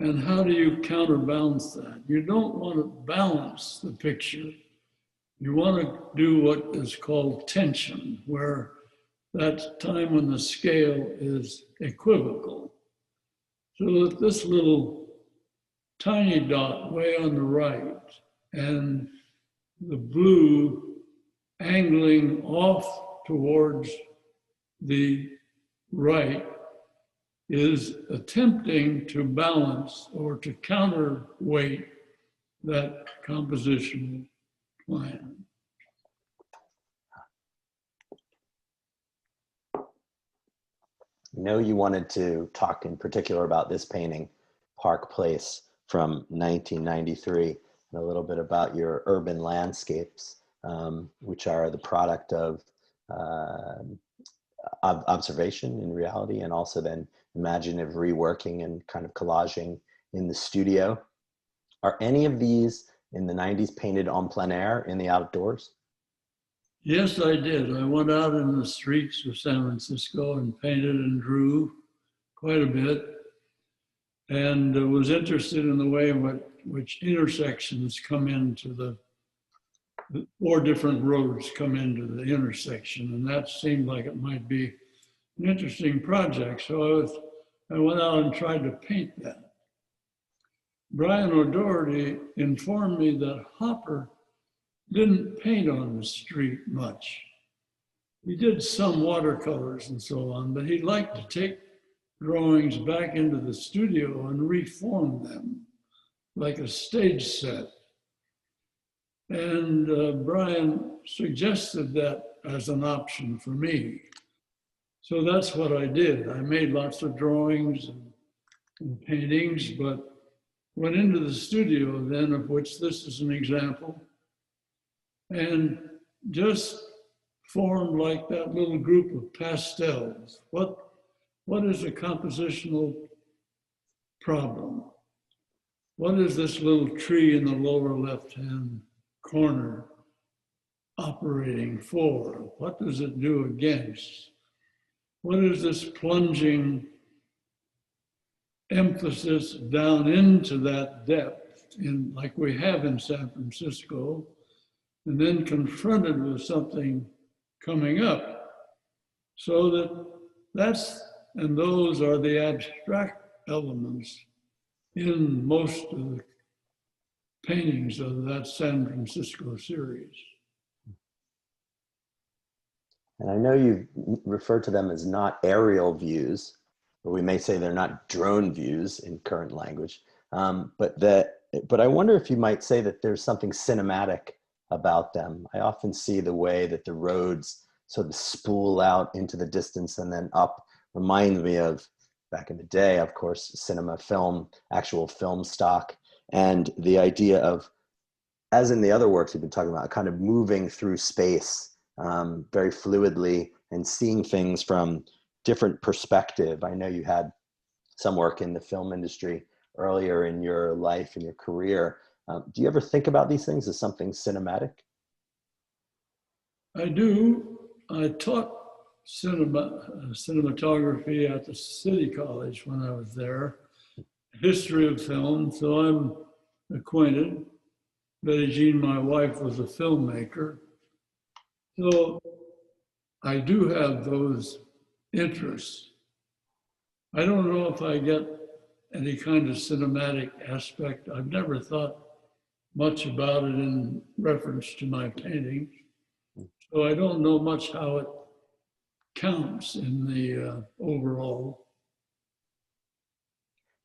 And how do you counterbalance that? You don't want to balance the picture. You want to do what is called tension, where that's time when the scale is equivocal. So that this little tiny dot way on the right and the blue angling off towards the right is attempting to balance or to counterweight that compositional plan. I know you wanted to talk in particular about this painting, Park Place, from 1993, and a little bit about your urban landscapes, which are the product of observation in reality, and also then imaginative reworking and kind of collaging in the studio. Are any of these in the 90s painted en plein air in the outdoors? Yes, I did. I went out in the streets of San Francisco and painted and drew quite a bit, and was interested in the way in which intersections come into the four different roads come into the intersection, and that seemed like it might be an interesting project. So I went out and tried to paint that. Brian O'Doherty informed me that Hopper didn't paint on the street much. He did some watercolors and so on, but he liked to take drawings back into the studio and reform them like a stage set. And Brian suggested that as an option for me. So that's what I did. I made lots of drawings and paintings, but went into the studio then, of which this is an example, and just formed like that little group of pastels. What is a compositional problem? What is this little tree in the lower left-hand corner operating for? What does it do against? What is this plunging emphasis down into that depth, like we have in San Francisco, and then confronted with something coming up? So and those are the abstract elements in most of the paintings of that San Francisco series. And I know you refer to them as not aerial views, or we may say they're not drone views in current language. But I wonder if you might say that there's something cinematic about them. I often see the way that the roads sort of spool out into the distance and then up. Reminds me of back in the day, of course, cinema, film, actual film stock, and the idea of, as in the other works we've been talking about, kind of moving through space very fluidly and seeing things from different perspective. I know you had some work in the film industry earlier in your life and your career, Do you ever think about these things as something cinematic? I do. I taught cinematography at the City College when I was there, history of film, so I'm acquainted. Betty Jean, my wife, was a filmmaker. So I do have those interests. I don't know if I get any kind of cinematic aspect. I've never thought much about it in reference to my paintings. So I don't know much how it counts in the overall.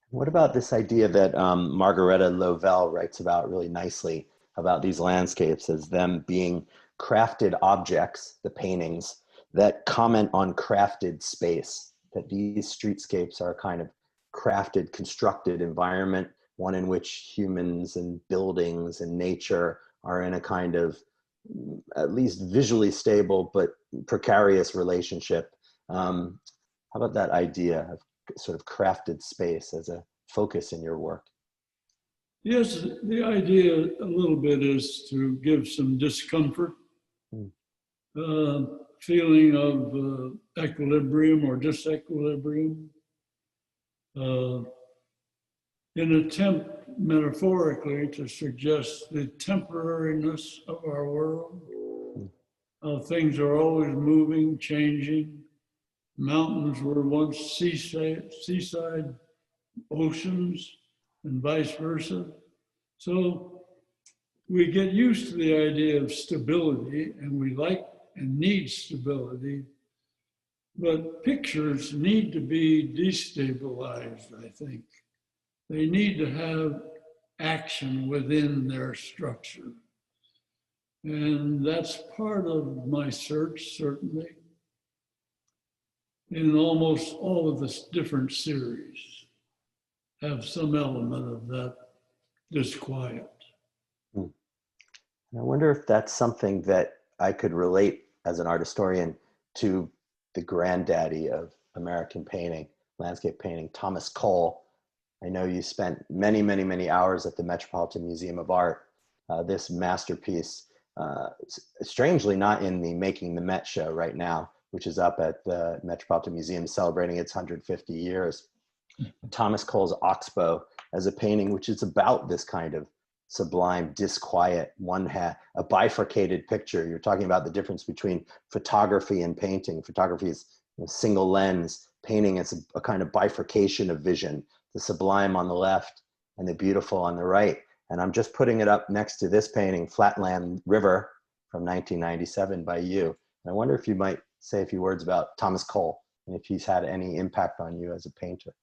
What about this idea that Margareta Lovell writes about really nicely about these landscapes as them being crafted objects, the paintings, that comment on crafted space, that these streetscapes are a kind of crafted, constructed environment, one in which humans and buildings and nature are in a kind of at least visually stable but precarious relationship. How about that idea of sort of crafted space as a focus in your work? Yes, the idea a little bit is to give some discomfort, feeling of equilibrium or disequilibrium, in attempt metaphorically to suggest the temporariness of our world. Things are always moving, changing. Mountains were once seaside oceans and vice versa. So we get used to the idea of stability, and we like and need stability, but pictures need to be destabilized, I think. They need to have action within their structure. And that's part of my search, certainly, in almost all of the different series have some element of that disquiet. I wonder if that's something that I could relate as an art historian to the granddaddy of American painting, landscape painting, Thomas Cole. I know you spent many, many, many hours at the Metropolitan Museum of Art. This masterpiece, strangely not in the Making the Met show right now, which is up at the Metropolitan Museum celebrating its 150 years. Thomas Cole's Oxbow as a painting which is about this kind of sublime disquiet, a bifurcated picture. You're talking about the difference between photography and painting. Photography is a single lens. Painting is a kind of bifurcation of vision, the sublime on the left and the beautiful on the right. And I'm just putting it up next to this painting, Flatland River from 1997 by you. And I wonder if you might say a few words about Thomas Cole and if he's had any impact on you as a painter.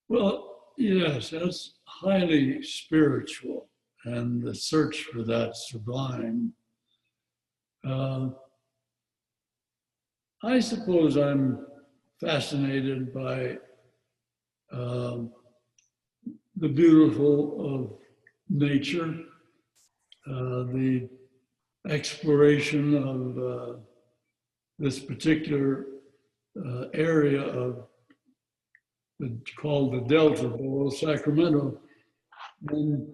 Well, yes, that's highly spiritual, and the search for that sublime. I suppose I'm fascinated by the beautiful of nature, the exploration of this particular area of called the Delta Bowl, Sacramento. And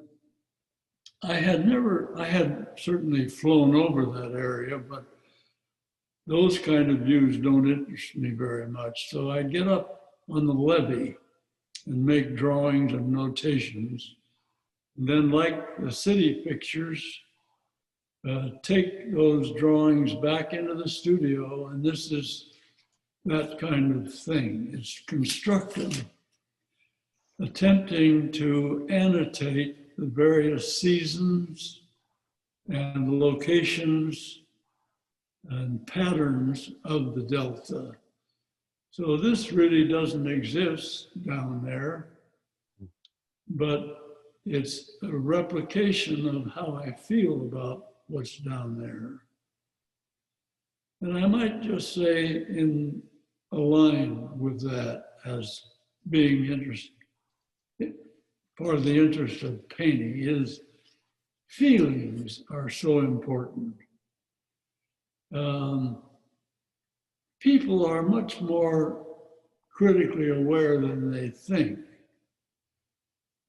I had certainly flown over that area, but those kind of views don't interest me very much. So I get up on the levee and make drawings and notations. And then, like the city pictures, take those drawings back into the studio, and this is that kind of thing. It's constructive, attempting to annotate the various seasons and locations and patterns of the Delta. So this really doesn't exist down there, but it's a replication of how I feel about what's down there. And I might just say in a line with that as being interesting. Part of the interest of painting is feelings are so important. People are much more critically aware than they think.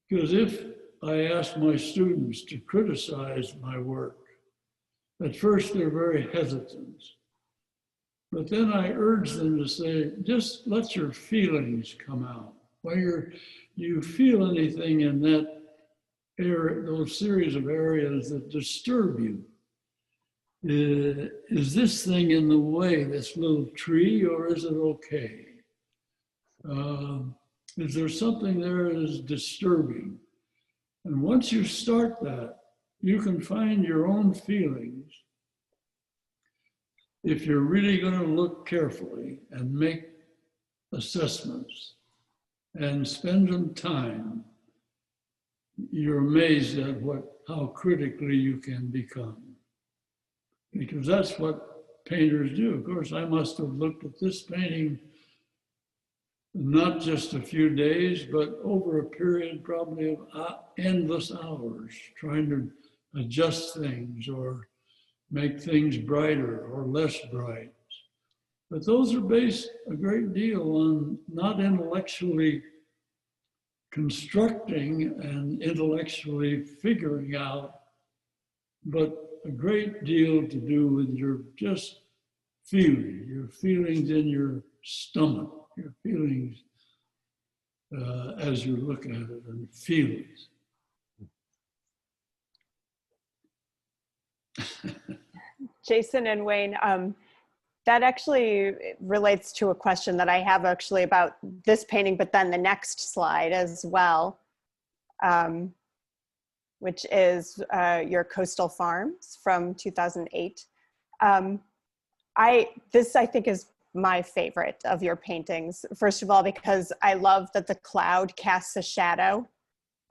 Because if I ask my students to criticize my work. At first, they're very hesitant. But then I urge them to say, just let your feelings come out. When you feel anything in that area, those series of areas that disturb you, is this thing in the way, this little tree, or is it okay? Is there something there that is disturbing? And once you start that, you can find your own feelings. If you're really going to look carefully and make assessments and spend some time, you're amazed at how critically you can become. Because that's what painters do. Of course, I must have looked at this painting not just a few days, but over a period probably of endless hours, trying to adjust things or make things brighter or less bright. But those are based a great deal on not intellectually constructing and intellectually figuring out, but a great deal to do with your just feeling, your feelings in your stomach, your feelings as you look at it and feel it. Jason and Wayne, that actually relates to a question that I have actually about this painting, but then the next slide as well, which is your Coastal Farms from 2008. This I think is my favorite of your paintings. First of all, because I love that the cloud casts a shadow.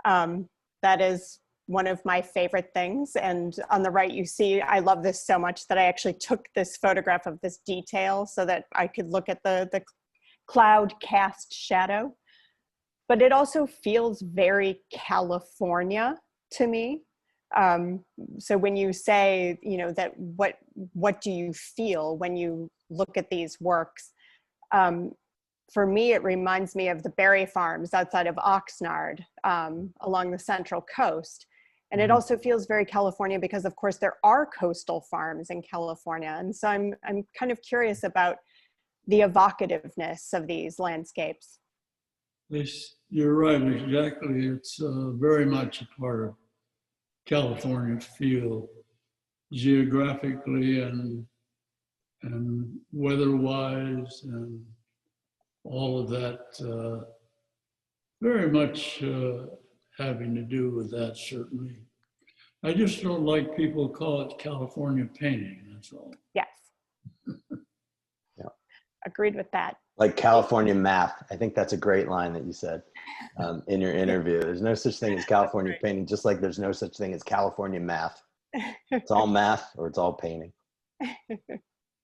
That is one of my favorite things. And on the right, you see, I love this so much that I actually took this photograph of this detail so that I could look at the cloud cast shadow. But it also feels very California to me. So when you say, you know, that what do you feel when you look at these works? For me, it reminds me of the berry farms outside of Oxnard along the Central Coast. And it also feels very California because, of course, there are coastal farms in California. And so I'm kind of curious about the evocativeness of these landscapes. You're right, exactly. It's very much a part of California feel, geographically and weather-wise and all of that, very much having to do with that, certainly. I just don't like people call it California painting, that's all. Yes. Yeah. Agreed with that. Like California math. I think that's a great line that you said in your interview. There's no such thing as California painting, just like there's no such thing as California math. It's all math or it's all painting.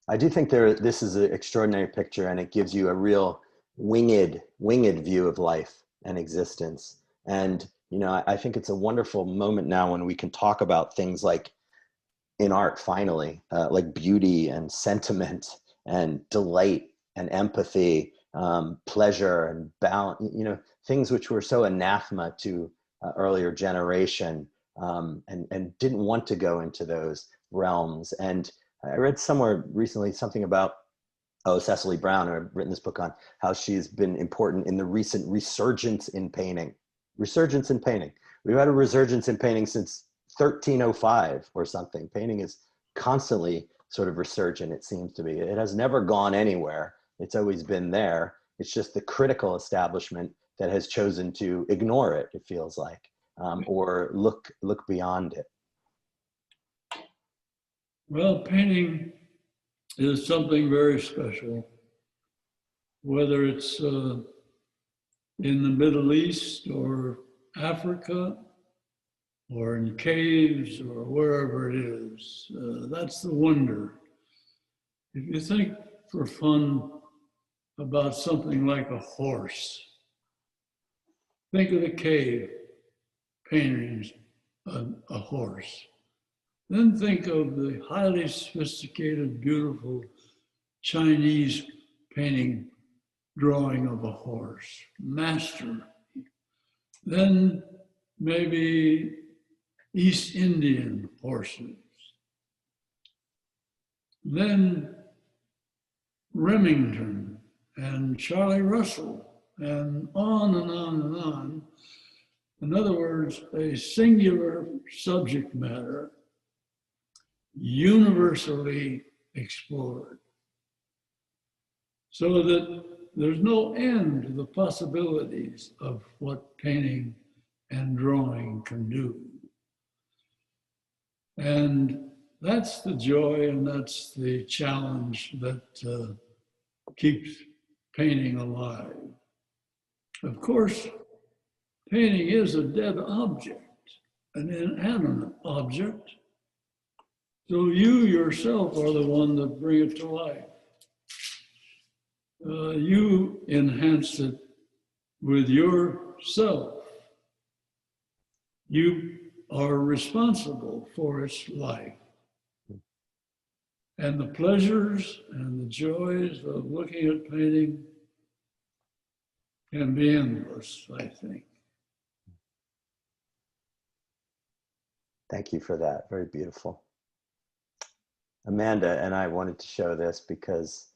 I do think this is an extraordinary picture, and it gives you a real winged view of life and existence. And, you know, I think it's a wonderful moment now when we can talk about things like in art, finally, like beauty and sentiment and delight and empathy, pleasure and balance, you know, things which were so anathema to earlier generation and didn't want to go into those realms. And I read somewhere recently something about, Cecily Brown, who I've written this book on, how she's been important in the recent resurgence in painting. Resurgence in painting. We've had a resurgence in painting since 1305 or something. Painting is constantly sort of resurgent, it seems to be. It has never gone anywhere. It's always been there. It's just the critical establishment that has chosen to ignore it, it feels like, or look beyond it. Well, painting is something very special, whether it's in the Middle East or Africa or in caves or wherever it is. That's the wonder. If you think for fun about something like a horse, think of the cave paintings of a horse. Then think of the highly sophisticated, beautiful Chinese painting drawing of a horse, master. Then maybe East Indian horses. Then Remington and Charlie Russell, and on and on and on. In other words, a singular subject matter universally explored, so that there's no end to the possibilities of what painting and drawing can do. And that's the joy and that's the challenge that keeps painting alive. Of course, painting is a dead object, an inanimate object. So you yourself are the one that bring it to life. You enhance it with yourself. You are responsible for its life. And the pleasures and the joys of looking at painting can be endless, I think. Thank you for that. Very beautiful. Amanda and I wanted to show this because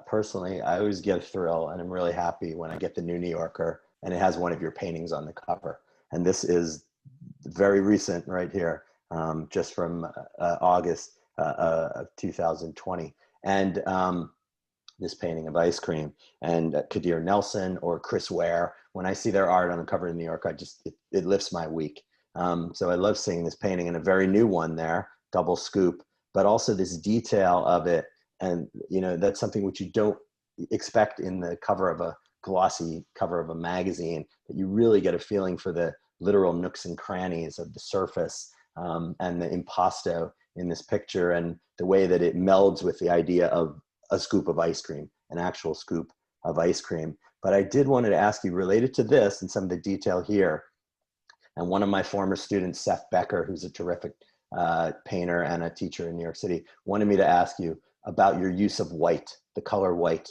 personally, I always get a thrill, and I'm really happy when I get the New New Yorker and it has one of your paintings on the cover. And this is very recent right here, just from August of 2020. And this painting of ice cream, and Kadir Nelson or Chris Ware, when I see their art on the cover of the New Yorker, it lifts my week. So I love seeing this painting, and a very new one there, double scoop, but also this detail of it. And, you know, that's something which you don't expect in the cover of a glossy cover of a magazine, that you really get a feeling for the literal nooks and crannies of the surface and the impasto in this picture, and the way that it melds with the idea of a scoop of ice cream, an actual scoop of ice cream. But I did want to ask you, related to this and some of the detail here, and one of my former students, Seth Becker, who's a terrific painter and a teacher in New York City, wanted me to ask you about your use of white, the color white,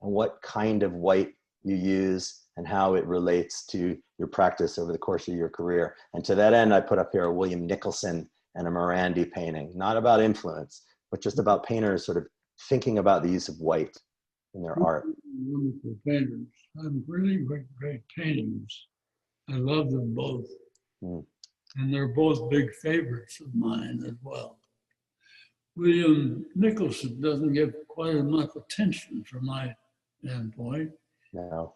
and what kind of white you use and how it relates to your practice over the course of your career. And to that end, I put up here a William Nicholson and a Morandi painting, not about influence, but just about painters sort of thinking about the use of white in their art. Wonderful painters. I'm really great paintings. I love them both. And they're both big favorites of mine as well. William Nicholson doesn't get quite enough attention from my standpoint. No.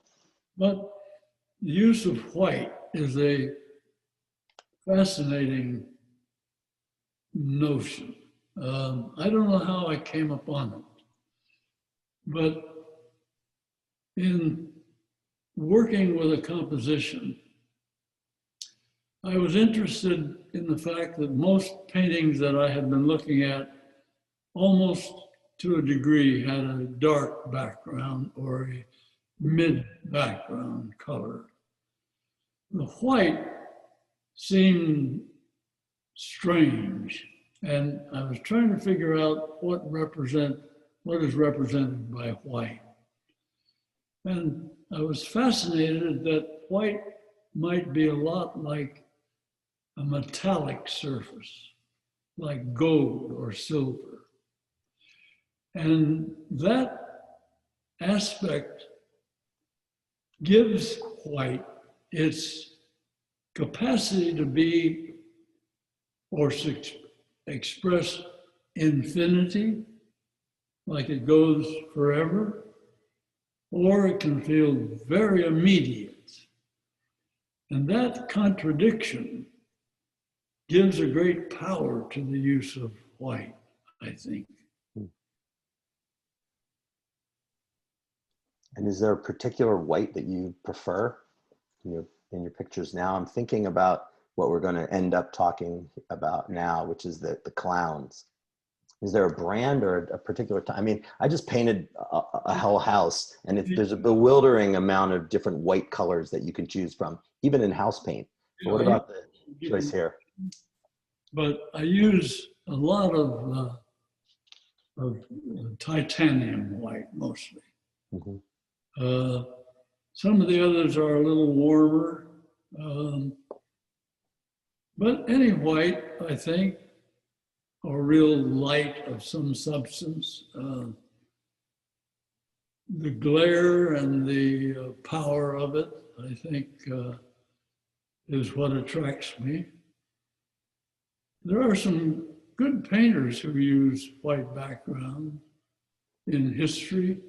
But the use of white is a fascinating notion. I don't know how I came upon it, but in working with a composition, I was interested in the fact that most paintings that I had been looking at, almost to a degree, had a dark background or a mid-background color. The white seemed strange, and I was trying to figure out what is represented by white. And I was fascinated that white might be a lot like a metallic surface, like gold or silver. And that aspect gives white its capacity to be or express infinity, like it goes forever, or it can feel very immediate. And that contradiction gives a great power to the use of white, I think. And is there a particular white that you prefer in your pictures now? I'm thinking about what we're going to end up talking about now, which is the clowns. Is there a brand or a particular time? I mean, I just painted a whole house, and there's a bewildering amount of different white colors that you can choose from, even in house paint. So what about the choice here? But I use a lot of titanium white mostly. Mm-hmm. Some of the others are a little warmer. But any white, I think, or real light of some substance, the glare and the power of it, I think, is what attracts me. There are some good painters who use white background in history,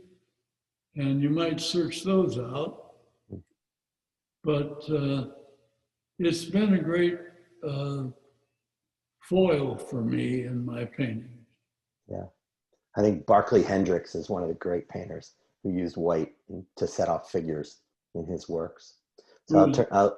and you might search those out. But it's been a great foil for me in my paintings. Yeah, I think Barclay Hendricks is one of the great painters who used white to set off figures in his works. So I'll turn out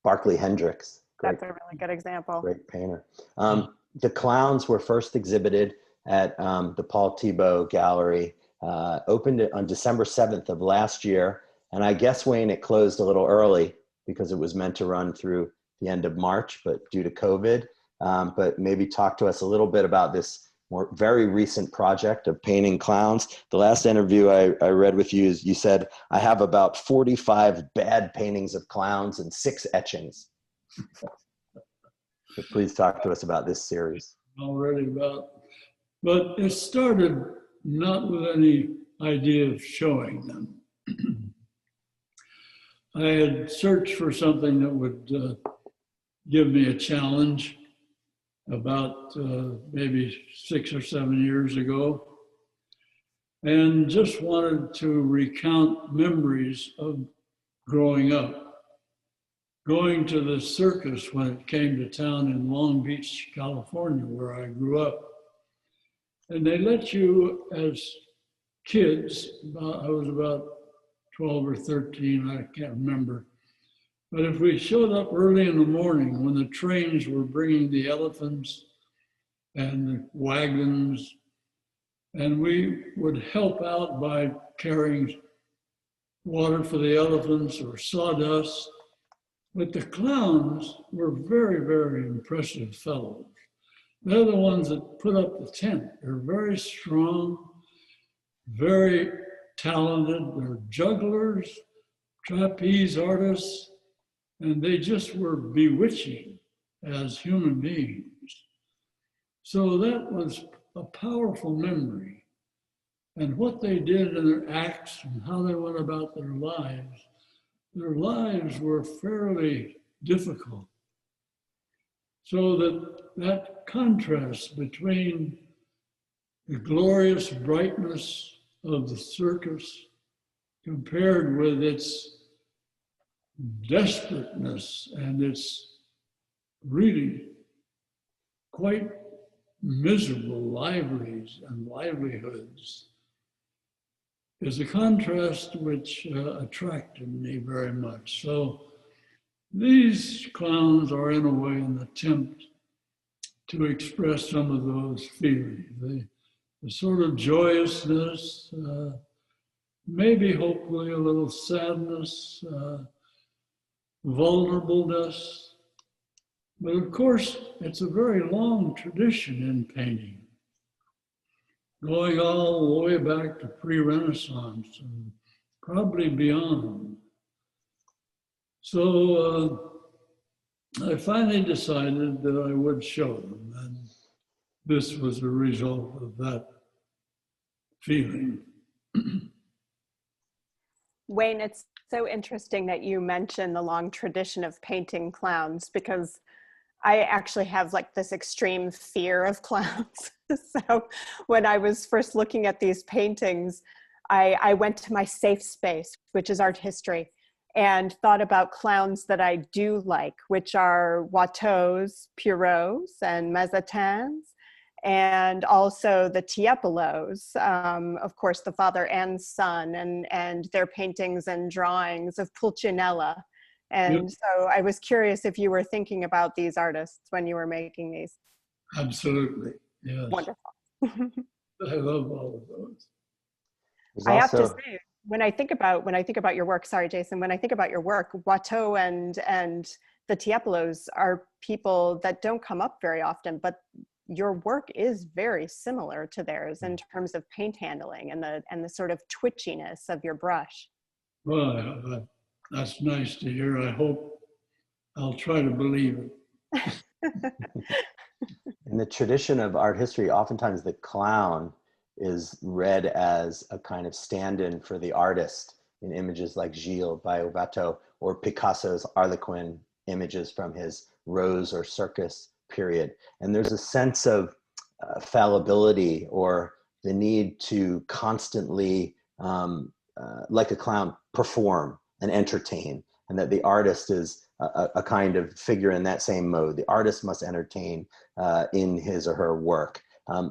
Barclay Hendricks. That's a really good example. Great painter. The clowns were first exhibited at the Paul Thiebaud Gallery, opened it on December 7th of last year. And I guess, Wayne, it closed a little early because it was meant to run through the end of March, but due to COVID. But maybe talk to us a little bit about this very recent project of painting clowns. The last interview I read with you is you said, I have about 45 bad paintings of clowns and 6 etchings. So please talk to us about this series. Already about, but it started not with any idea of showing them. I had searched for something that would give me a challenge about maybe 6 or 7 years ago, and just wanted to recount memories of growing up. Going to the circus when it came to town in Long Beach, California, where I grew up. And they let you, as kids, I was about 12 or 13, I can't remember. But if we showed up early in the morning when the trains were bringing the elephants and the wagons, and we would help out by carrying water for the elephants or sawdust. But the clowns were very, very impressive fellows. They're the ones that put up the tent. They're very strong, very talented. They're jugglers, trapeze artists, and they just were bewitching as human beings. So that was a powerful memory. And what they did in their acts and how they went about their lives were fairly difficult. So that contrast between the glorious brightness of the circus compared with its desperateness and its really quite miserable livelihoods is a contrast which attracted me very much. So these clowns are in a way an attempt to express some of those feelings. The sort of joyousness, maybe hopefully a little sadness, vulnerableness. But of course, it's a very long tradition in painting, going all the way back to pre-Renaissance and probably beyond. So I finally decided that I would show them, and this was a result of that feeling. Wayne, it's so interesting that you mentioned the long tradition of painting clowns, because I actually have like this extreme fear of clowns. So when I was first looking at these paintings, I went to my safe space, which is art history, and thought about clowns that I do like, which are Watteaus, Pierrots, and Mazatins, and also the Tiepolots, of course, the father and son, and their paintings and drawings of Pulcinella. And so I was curious if you were thinking about these artists when you were making these. Absolutely, yes. Wonderful. I love all of those. I have to say, when I think about your work, sorry, Jason, when I think about your work, Watteau and the Tiepolots are people that don't come up very often, but your work is very similar to theirs in terms of paint handling and the sort of twitchiness of your brush. Well, that's nice to hear. I hope I'll try to believe it. In the tradition of art history, oftentimes the clown is read as a kind of stand-in for the artist in images like Gilles by Watteau, or Picasso's Harlequin images from his Rose or Circus period. And there's a sense of fallibility, or the need to constantly, like a clown, perform and entertain, and that the artist is a kind of figure in that same mode. The artist must entertain in his or her work.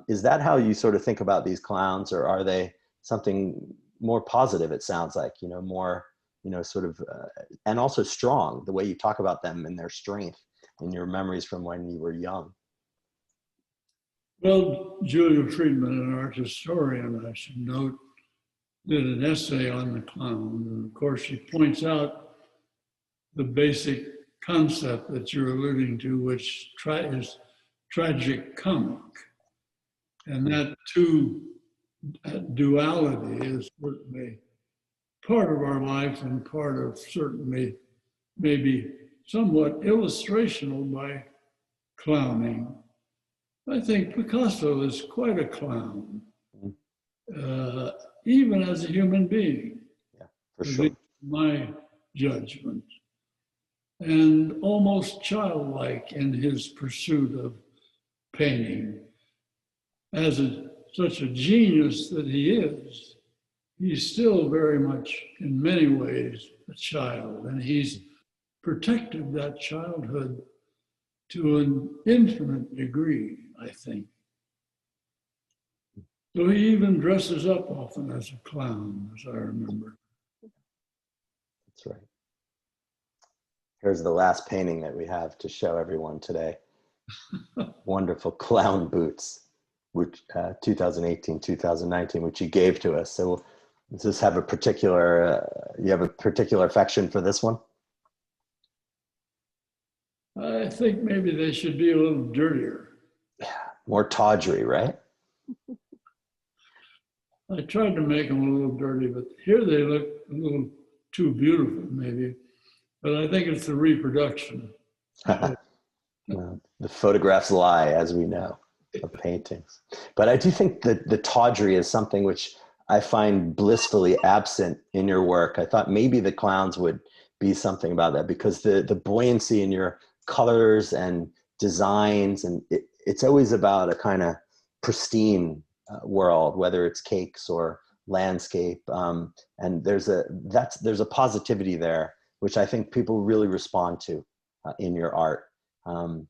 Is that how you sort of think about these clowns, or are they something more positive? It sounds like, more, sort of, and also strong, the way you talk about them and their strength in your memories from when you were young. Well, Julia Friedman, an art historian, I should note, did an essay on the clown. And of course, she points out the basic concept that you're alluding to, which is tragic comic. And that duality is certainly part of our life, and part of certainly maybe somewhat illustrational by clowning. I think Picasso is quite a clown, even as a human being. Yeah, for sure. My judgment. And almost childlike in his pursuit of painting. As such a genius that he is, he's still very much, in many ways, a child. And he's protected that childhood to an infinite degree, I think. So he even dresses up often as a clown, as I remember. That's right. Here's the last painting that we have to show everyone today. Wonderful clown boots, which 2018, 2019, which you gave to us. So does this have a particular, you have a particular affection for this one? I think maybe they should be a little dirtier. More tawdry, right? I tried to make them a little dirty, but here they look a little too beautiful, maybe. But I think it's the reproduction. Well, the photographs lie, as we know, of paintings. But I do think that the tawdry is something which I find blissfully absent in your work. I thought maybe the clowns would be something about that, because the buoyancy in your colors and designs, and it's always about a kind of pristine world, whether it's cakes or landscape. And there's a positivity there, which I think people really respond to in your art. And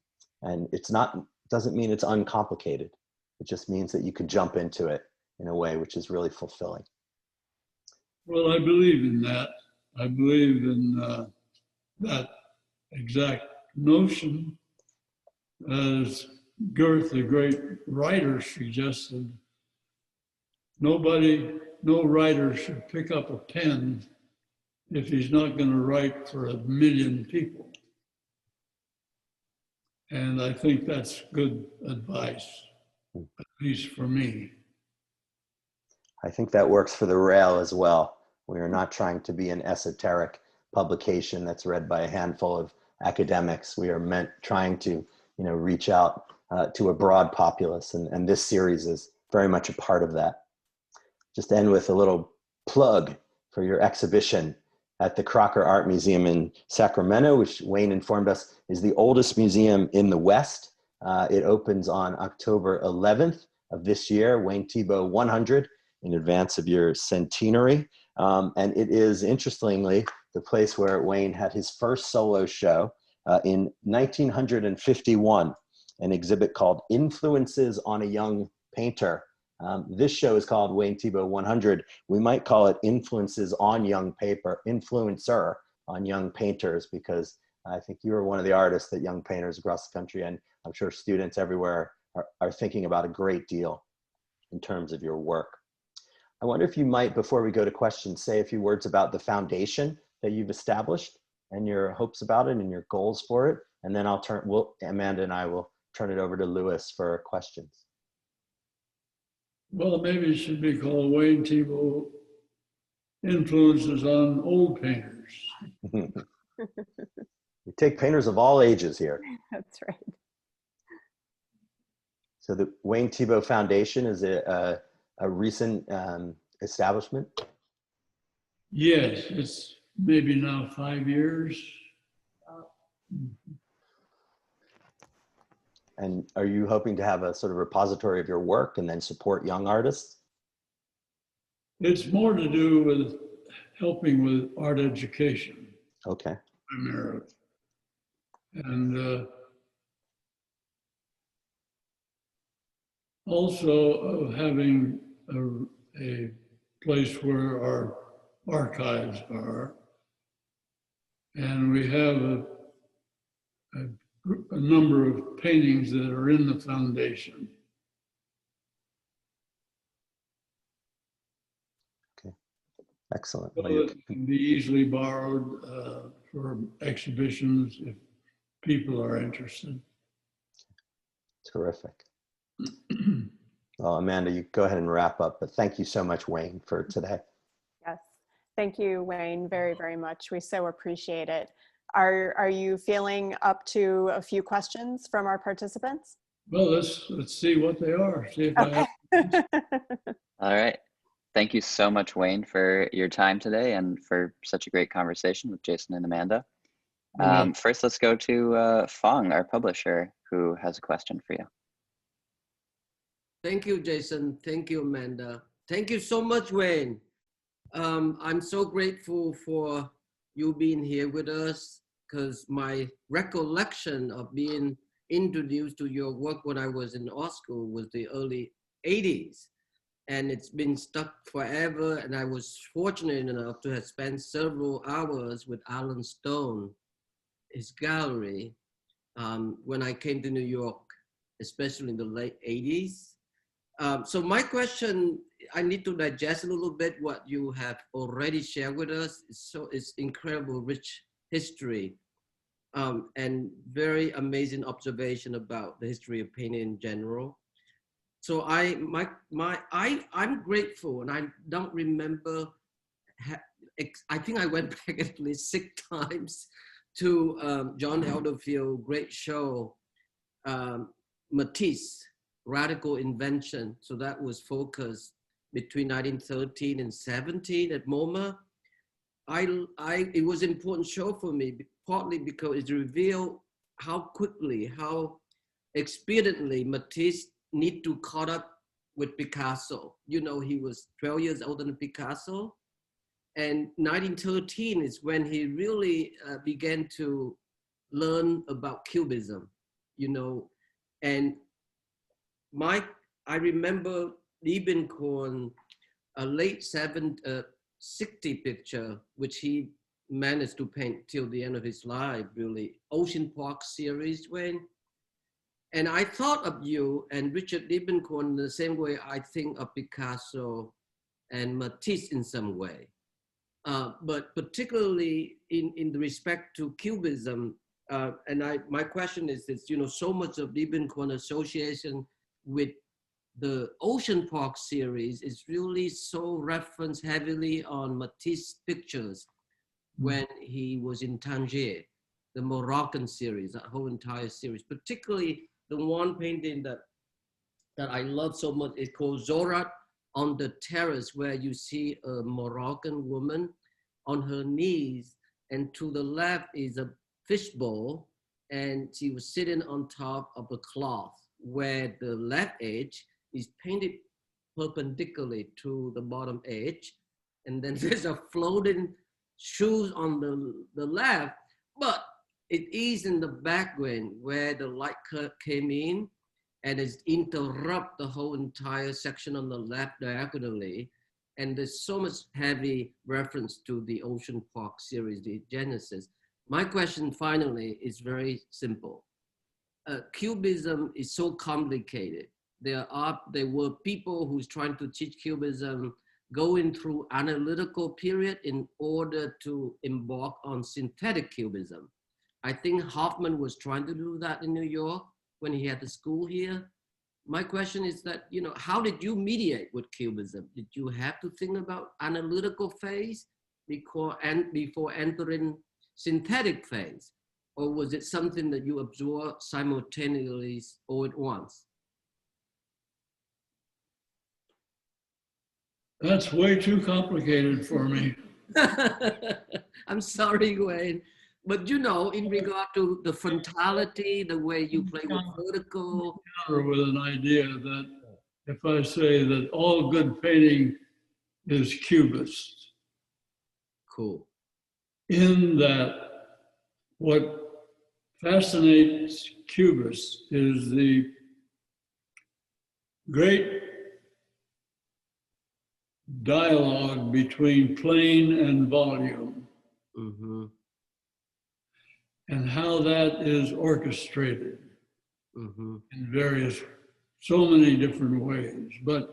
doesn't mean it's uncomplicated. It just means that you could jump into it in a way which is really fulfilling. Well, I believe in that. I believe in that exact notion. As Goethe, the great writer, suggested, no writer should pick up a pen if he's not going to write for 1 million people. And I think that's good advice, at least for me. I think that works for the Rail as well. We are not trying to be an esoteric publication that's read by a handful of academics. We are trying to, reach out to a broad populace, and this series is very much a part of that. Just end with a little plug for your exhibition at the Crocker Art Museum in Sacramento, which Wayne informed us is the oldest museum in the West. It opens on October 11th of this year, Wayne Thiebaud 100, in advance of your centenary. And it is, interestingly, the place where Wayne had his first solo show in 1951, an exhibit called Influences on a Young Painter. This show is called Wayne Thiebaud 100. We might call it Influencer on Young Painters, because I think you are one of the artists that young painters across the country, and I'm sure students everywhere are thinking about a great deal in terms of your work. I wonder if you might, before we go to questions, say a few words about the foundation that you've established and your hopes about it and your goals for it. And then Amanda and I will turn it over to Lewis for questions. Well, maybe it should be called Wayne Thiebaud Influences on Old Painters. We take painters of all ages here. That's right. So the Wayne Thiebaud Foundation is a recent establishment? Yes, it's maybe now 5 years. And are you hoping to have a sort of repository of your work and then support young artists? It's more to do with helping with art education. Okay. Primarily. And also having a place where our archives are. And we have a number of paintings that are in the foundation. Okay, excellent. So it can be easily borrowed for exhibitions if people are interested. Terrific. Well, Amanda, you go ahead and wrap up, but thank you so much, Wayne, for today. Yes, thank you, Wayne, very, very much. We so appreciate it. Are you feeling up to a few questions from our participants? Well, let's see what they are. See if Okay. I have. All right. Thank you so much, Wayne, for your time today and for such a great conversation with Jason and Amanda. First, let's go to Fong, our publisher, who has a question for you. Thank you, Jason. Thank you, Amanda. Thank you so much, Wayne. I'm so grateful for you being here with us, because my recollection of being introduced to your work when I was in art school was the early 80s. And it's been stuck forever. And I was fortunate enough to have spent several hours with Alan Stone, his gallery, when I came to New York, especially in the late 80s. So my question, I need to digest a little bit what you have already shared with us. It's incredible rich history and very amazing observation about the history of painting in general. So I'm grateful, and I don't remember, I think I went back at least 6 times to John Elderfield's great show, Matisse, Radical Invention. So that was focused between 1913 and 17 at MoMA. It was an important show for me, partly because it revealed how quickly, how expediently Matisse need to caught up with Picasso. You know, he was 12 years older than Picasso. And 1913 is when he really began to learn about Cubism, you know. And I remember Liebenkorn, a late 60 picture, which he managed to paint till the end of his life, really, Ocean Park series, Wayne. And I thought of you and Richard Liebenkorn the same way I think of Picasso and Matisse in some way. But particularly in the respect to Cubism, and my question is this, you know, so much of Liebenkorn association with the Ocean Park series is really so referenced heavily on Matisse pictures when he was in Tangier, the Moroccan series, that whole entire series, particularly the one painting that I love so much is called Zorat on the Terrace, where you see a Moroccan woman on her knees, and to the left is a fishbowl, and she was sitting on top of a cloth where the left edge is painted perpendicularly to the bottom edge. And then there's a floating shoes on the left, but it is in the background where the light came in and it's interrupt the whole entire section on the left diagonally. And there's so much heavy reference to the Ocean Park series, the Genesis. My question finally is very simple. Cubism is so complicated. There were people who's trying to teach Cubism going through analytical period in order to embark on synthetic Cubism. I think Hoffman was trying to do that in New York when he had the school here. My question is that, you know, how did you mediate with Cubism? Did you have to think about analytical phase before entering synthetic phase? or was it something that you absorbed simultaneously all at once? That's way too complicated for me. I'm sorry, Wayne. But you know, in regard to the frontality, the way you play with vertical. Or with an idea that if I say that all good painting is cubist, Cool. in that what fascinates cubists is the great dialogue between plane and volume, Mm-hmm. and how that is orchestrated Mm-hmm. in various, so many different ways. But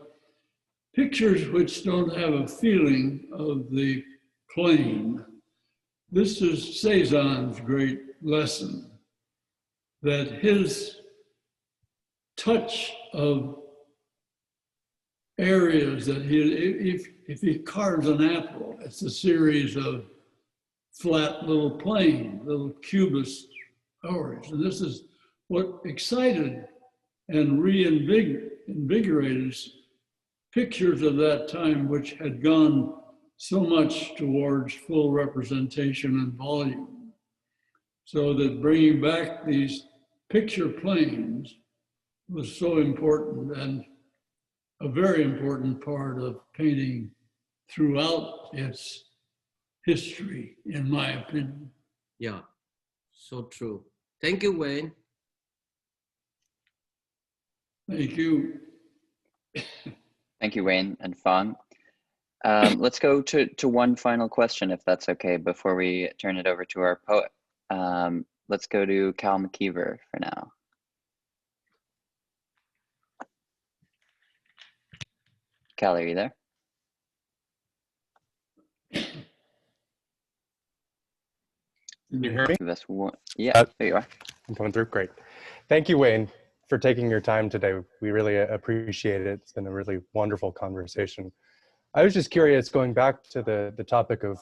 pictures which don't have a feeling of the plane, this is Cézanne's great lesson, that his touch of areas that if he carves an apple, it's a series of flat little plane, little cubist hours. And this is what excited and reinvigorated pictures of that time, which had gone so much towards full representation and volume. So that bringing back these picture planes was so important, and a very important part of painting throughout its history, in my opinion. Yeah, so true. Thank you, Wayne. Thank you. Thank you, Wayne and Fong. Let's go to one final question, if that's okay, before we turn it over to our poet. Let's go to Cal McKeever for now. Cal, are you there? Can you hear me? Give us one. Yeah, there you are. I'm coming through. Great. Thank you, Wayne, for taking your time today. We really appreciate it. It's been a really wonderful conversation. I was just curious, going back to the topic of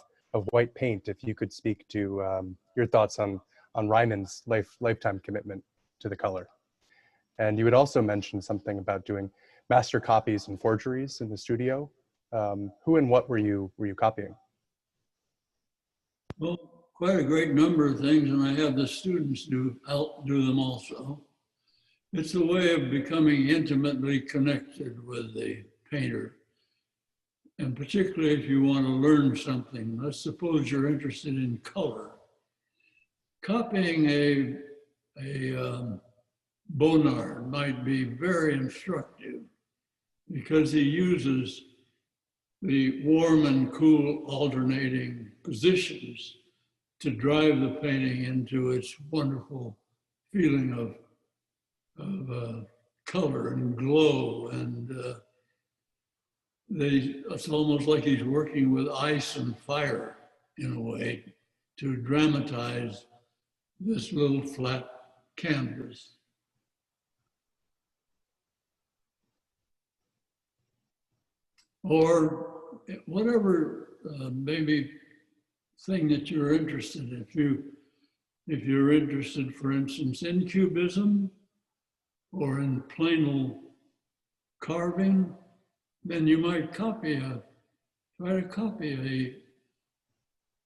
white paint, if you could speak to your thoughts on Ryman's lifetime commitment to the color. And you had also mentioned something about doing master copies and forgeries in the studio. Who and what were you copying? Well, quite a great number of things, and I have the students do them also. It's a way of becoming intimately connected with the painter. And particularly if you want to learn something, let's suppose you're interested in color. Copying a Bonnard might be very instructive because he uses the warm and cool alternating positions to drive the painting into its wonderful feeling of color and glow. And it's almost like he's working with ice and fire in a way to dramatize this little flat canvas. Or whatever maybe thing that you're interested in. If you're interested, for instance, in cubism or in plain carving, then you might try to copy a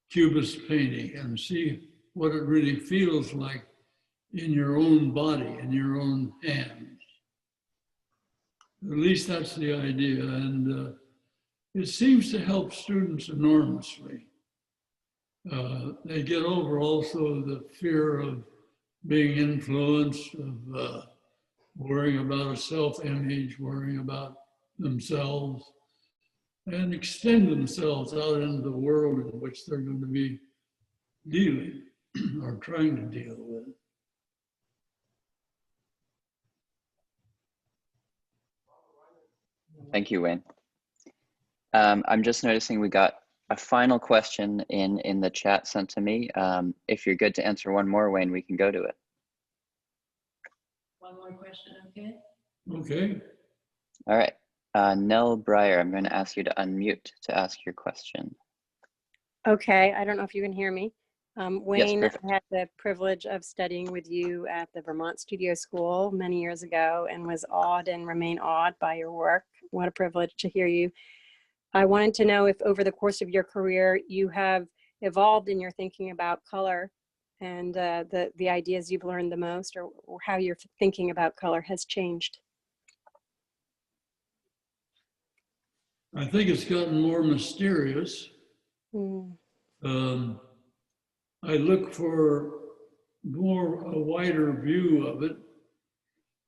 cubist painting and see what it really feels like in your own body, in your own hands. At least that's the idea. And it seems to help students enormously. They get over also the fear of being influenced, of worrying about a self-image, worrying about themselves, and extend themselves out into the world in which they're going to be dealing or trying to deal with. Thank you, Wayne. I'm just noticing we got a final question in the chat sent to me. If you're good to answer one more, Wayne, we can go to it. One more question, okay? Okay. All right. Nell Breyer, I'm going to ask you to unmute to ask your question. Okay, I don't know if you can hear me. Wayne, perfect. I had the privilege of studying with you at the Vermont Studio School many years ago and was awed and remain awed by your work. What a privilege to hear you. I wanted to know if over the course of your career, you have evolved in your thinking about color and the ideas you've learned the most, or how your thinking about color has changed. I think it's gotten more mysterious. Mm. I look for a wider view of it.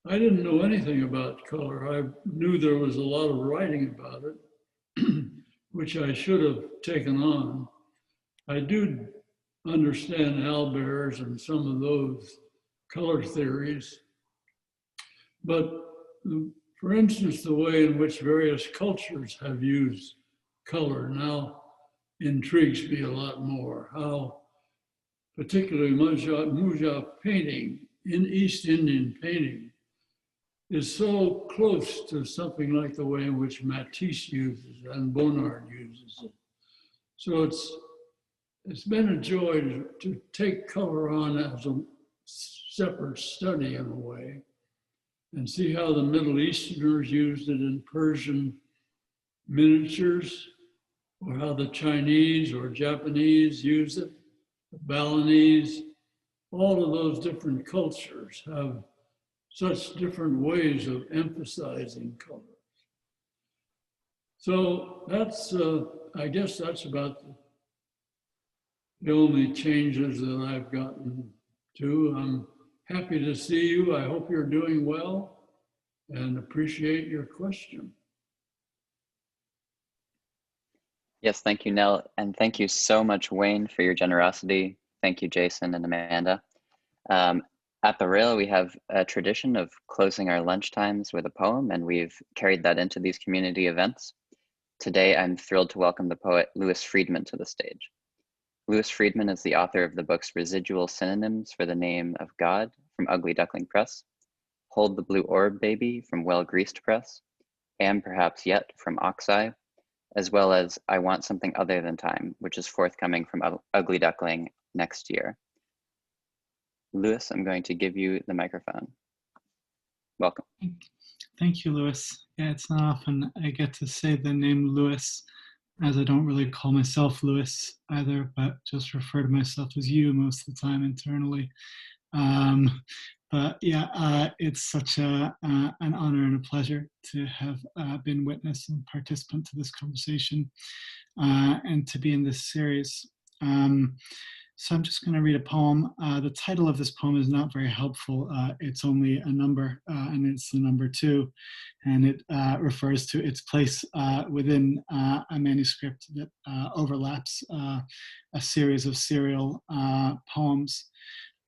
I didn't know anything about color. I knew there was a lot of writing about it, which I should have taken on. I do understand Albert's and some of those color theories, but for instance, the way in which various cultures have used color now intrigues me a lot more. How particularly Muja painting, in East Indian painting, is so close to something like the way in which Matisse uses it and Bonnard uses it. So it's been a joy to take color on as a separate study in a way, and see how the Middle Easterners used it in Persian miniatures, or how the Chinese or Japanese use it, the Balinese. All of those different cultures have such different ways of emphasizing color. So that's, I guess that's about the only changes that I've gotten to. I'm happy to see you. I hope you're doing well and appreciate your question. Yes, thank you, Nell. And thank you so much, Wayne, for your generosity. Thank you, Jason and Amanda. At the Rail, we have a tradition of closing our lunch times with a poem, and we've carried that into these community events. Today, I'm thrilled to welcome the poet Lewis Freedman to the stage. Lewis Freedman is the author of the books Residual Synonyms for the Name of God from Ugly Duckling Press, Hold the Blue Orb Baby from Well Greased Press, and Perhaps Yet from Oxeye, as well as I Want Something Other Than Time, which is forthcoming from Ugly Duckling next year. Lewis, I'm going to give you the microphone. Welcome. Thank you, Lewis. Yeah, it's not often I get to say the name Lewis, as I don't really call myself Lewis either, but just refer to myself as you most of the time internally. But yeah, it's such an honor and a pleasure to have been witness and participant to this conversation and to be in this series. So I'm just going to read a poem. The title of this poem is not very helpful. It's only a number, and it's the number 2. And it refers to its place within a manuscript that overlaps a series of serial poems.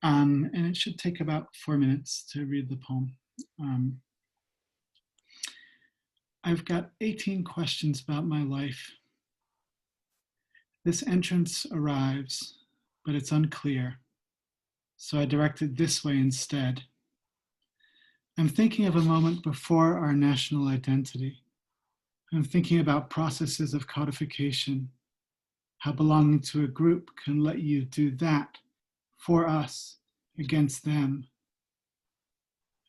And it should take about 4 minutes to read the poem. I've got 18 questions about my life. This entrance arrives, but it's unclear, so I direct it this way instead. I'm thinking of a moment before our national identity. I'm thinking about processes of codification, how belonging to a group can let you do that for us against them.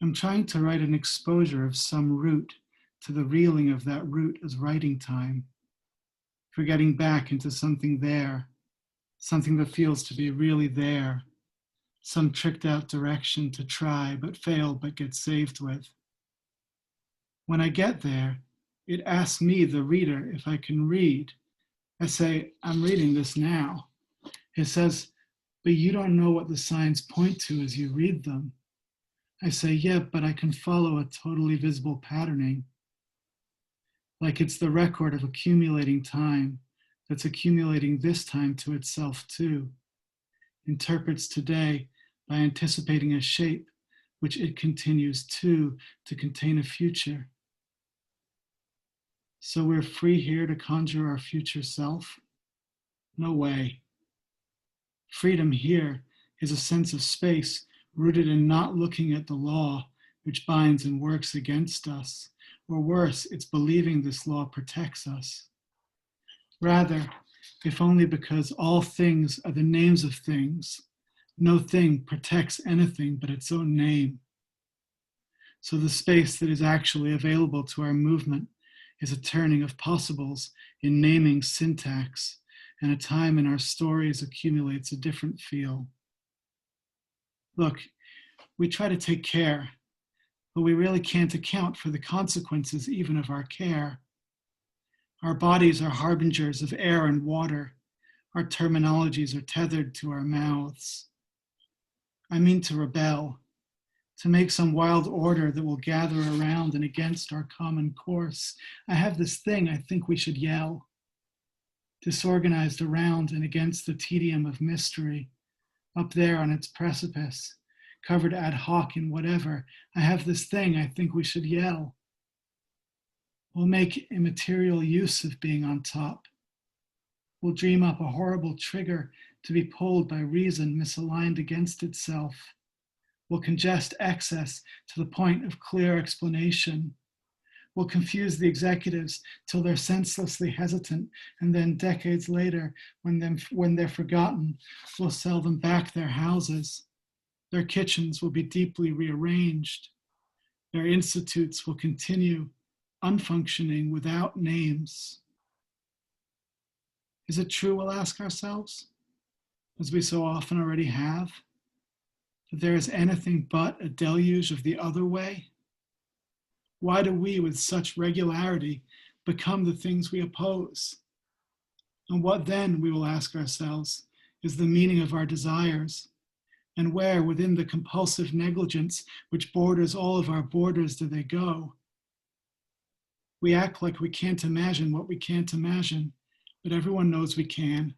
I'm trying to write an exposure of some root to the reeling of that root as writing time, for getting back into something there, something that feels to be really there, some tricked out direction to try but fail but get saved with. When I get there, it asks me, the reader, if I can read. I say, I'm reading this now. It says, but you don't know what the signs point to as you read them. I say, yeah, but I can follow a totally visible patterning. Like it's the record of accumulating time that's accumulating this time to itself too. Interprets today by anticipating a shape which it continues to contain a future. So we're free here to conjure our future self? No way. Freedom here is a sense of space rooted in not looking at the law which binds and works against us, or worse, it's believing this law protects us. Rather, if only because all things are the names of things. No thing protects anything but its own name. So the space that is actually available to our movement is a turning of possibles in naming syntax, and a time in our stories accumulates a different feel. Look, we try to take care, but we really can't account for the consequences even of our care. Our bodies are harbingers of air and water. Our terminologies are tethered to our mouths. I mean to rebel, to make some wild order that will gather around and against our common course. I have this thing I think we should yell. Disorganized around and against the tedium of mystery, up there on its precipice, covered ad hoc in whatever. I have this thing I think we should yell. We'll make immaterial use of being on top. We'll dream up a horrible trigger to be pulled by reason misaligned against itself. We'll congest excess to the point of clear explanation. We'll confuse the executives till they're senselessly hesitant, and then decades later, when they're forgotten, we'll sell them back their houses. Their kitchens will be deeply rearranged. Their institutes will continue unfunctioning without names. Is it true, we'll ask ourselves, as we so often already have, that there is anything but a deluge of the other way? Why do we, with such regularity, become the things we oppose? And what then, we will ask ourselves, is the meaning of our desires? And where, within the compulsive negligence which borders all of our borders, do they go? We act like we can't imagine what we can't imagine, but everyone knows we can.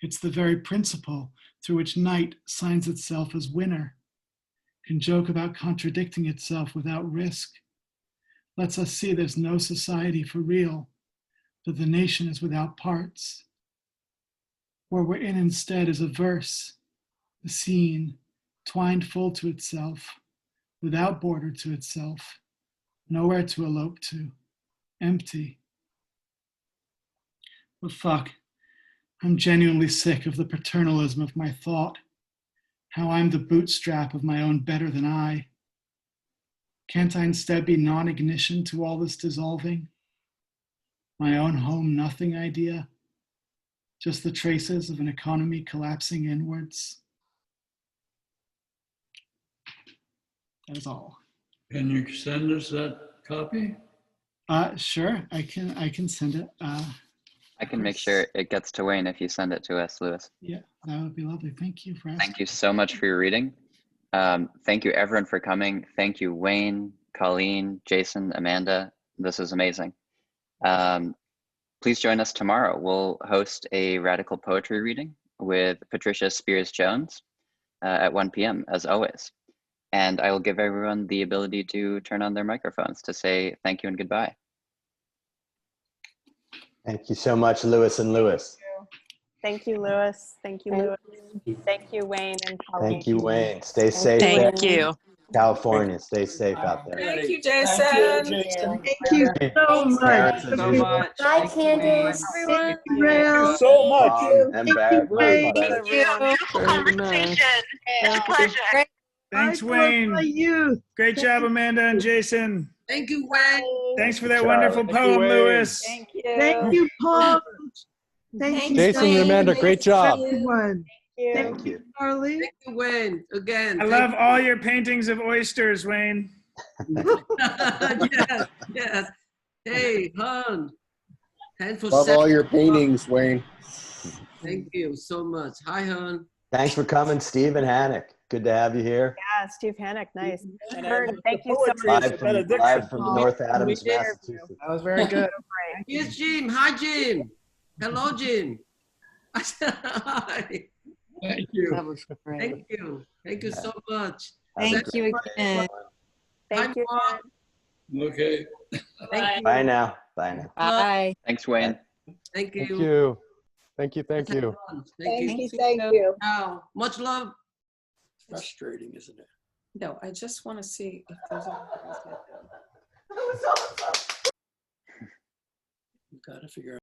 It's the very principle through which night signs itself as winner, can joke about contradicting itself without risk, lets us see there's no society for real, that the nation is without parts. Where we're in instead is a verse, the scene, twined full to itself, without border to itself, nowhere to elope to, empty. But fuck, I'm genuinely sick of the paternalism of my thought, how I'm the bootstrap of my own better than I. Can't I instead be non-ignition to all this dissolving? My own home nothing idea? Just the traces of an economy collapsing inwards? That is all. Can you send us that copy? Sure, I can send it. I can make sure it gets to Wayne if you send it to us, Lewis. Yeah, that would be lovely. Thank you for asking. Thank you so much for your reading. Thank you everyone for coming. Thank you, Wayne, Colleen, Jason, Amanda. This is amazing. Please join us tomorrow. We'll host a radical poetry reading with Patricia Spears-Jones at 1 p.m. as always. And I will give everyone the ability to turn on their microphones to say thank you and goodbye. Thank you so much, Lewis and Lewis. Thank you, Lewis. Thank you, Lewis. Thank you, Wayne and Colleen. Thank you, Wayne. Stay safe. Thank you. California, stay safe out there. Thank you, Jason. Thank you so much. Parents as usual. Bye, Candace. Everyone. Thank you, Rail. So much. And Thank Barrett. you, Wayne. Barrett. Beautiful conversation. It's a pleasure. Thanks, I Wayne. love my youth. Great job, Amanda and Jason. Thank you, Wayne. Thanks for that Good job. wonderful Thank you, poem, Wayne. Lewis. Thank you. Thank you, Paul. Thank you, Jason and Amanda, great job. everyone. Thank you. Thank you, Charlie. Thank you, Wayne. Again. I love all your paintings of oysters, Wayne. Yes, yes. Hey, Han. Hand for Love all your seven. paintings, Wayne. Thank you so much. Hi, Han. Thanks for coming, Steve and Hannock. Good to have you here. Yeah, Steve Hannock, nice. And Vern, thank you so poetry much. is benediction. Live from North Adams, did. Massachusetts. That was very good. Here's Jim. Hi, Jim. Hello, Jim. Hi. Thank you. That was great. Thank you. Thank you so much. Thank you again. Thank you. Hi, Mark. Okay. Thank you. Bye now. Bye now. Bye. Thanks, Wayne. Thank you. Thank you. Thank you. Thank Let's have you. fun. Thank you. Thank you. Now, much love. Frustrating, isn't it? No, I just want to see if there's a. You've got to figure out.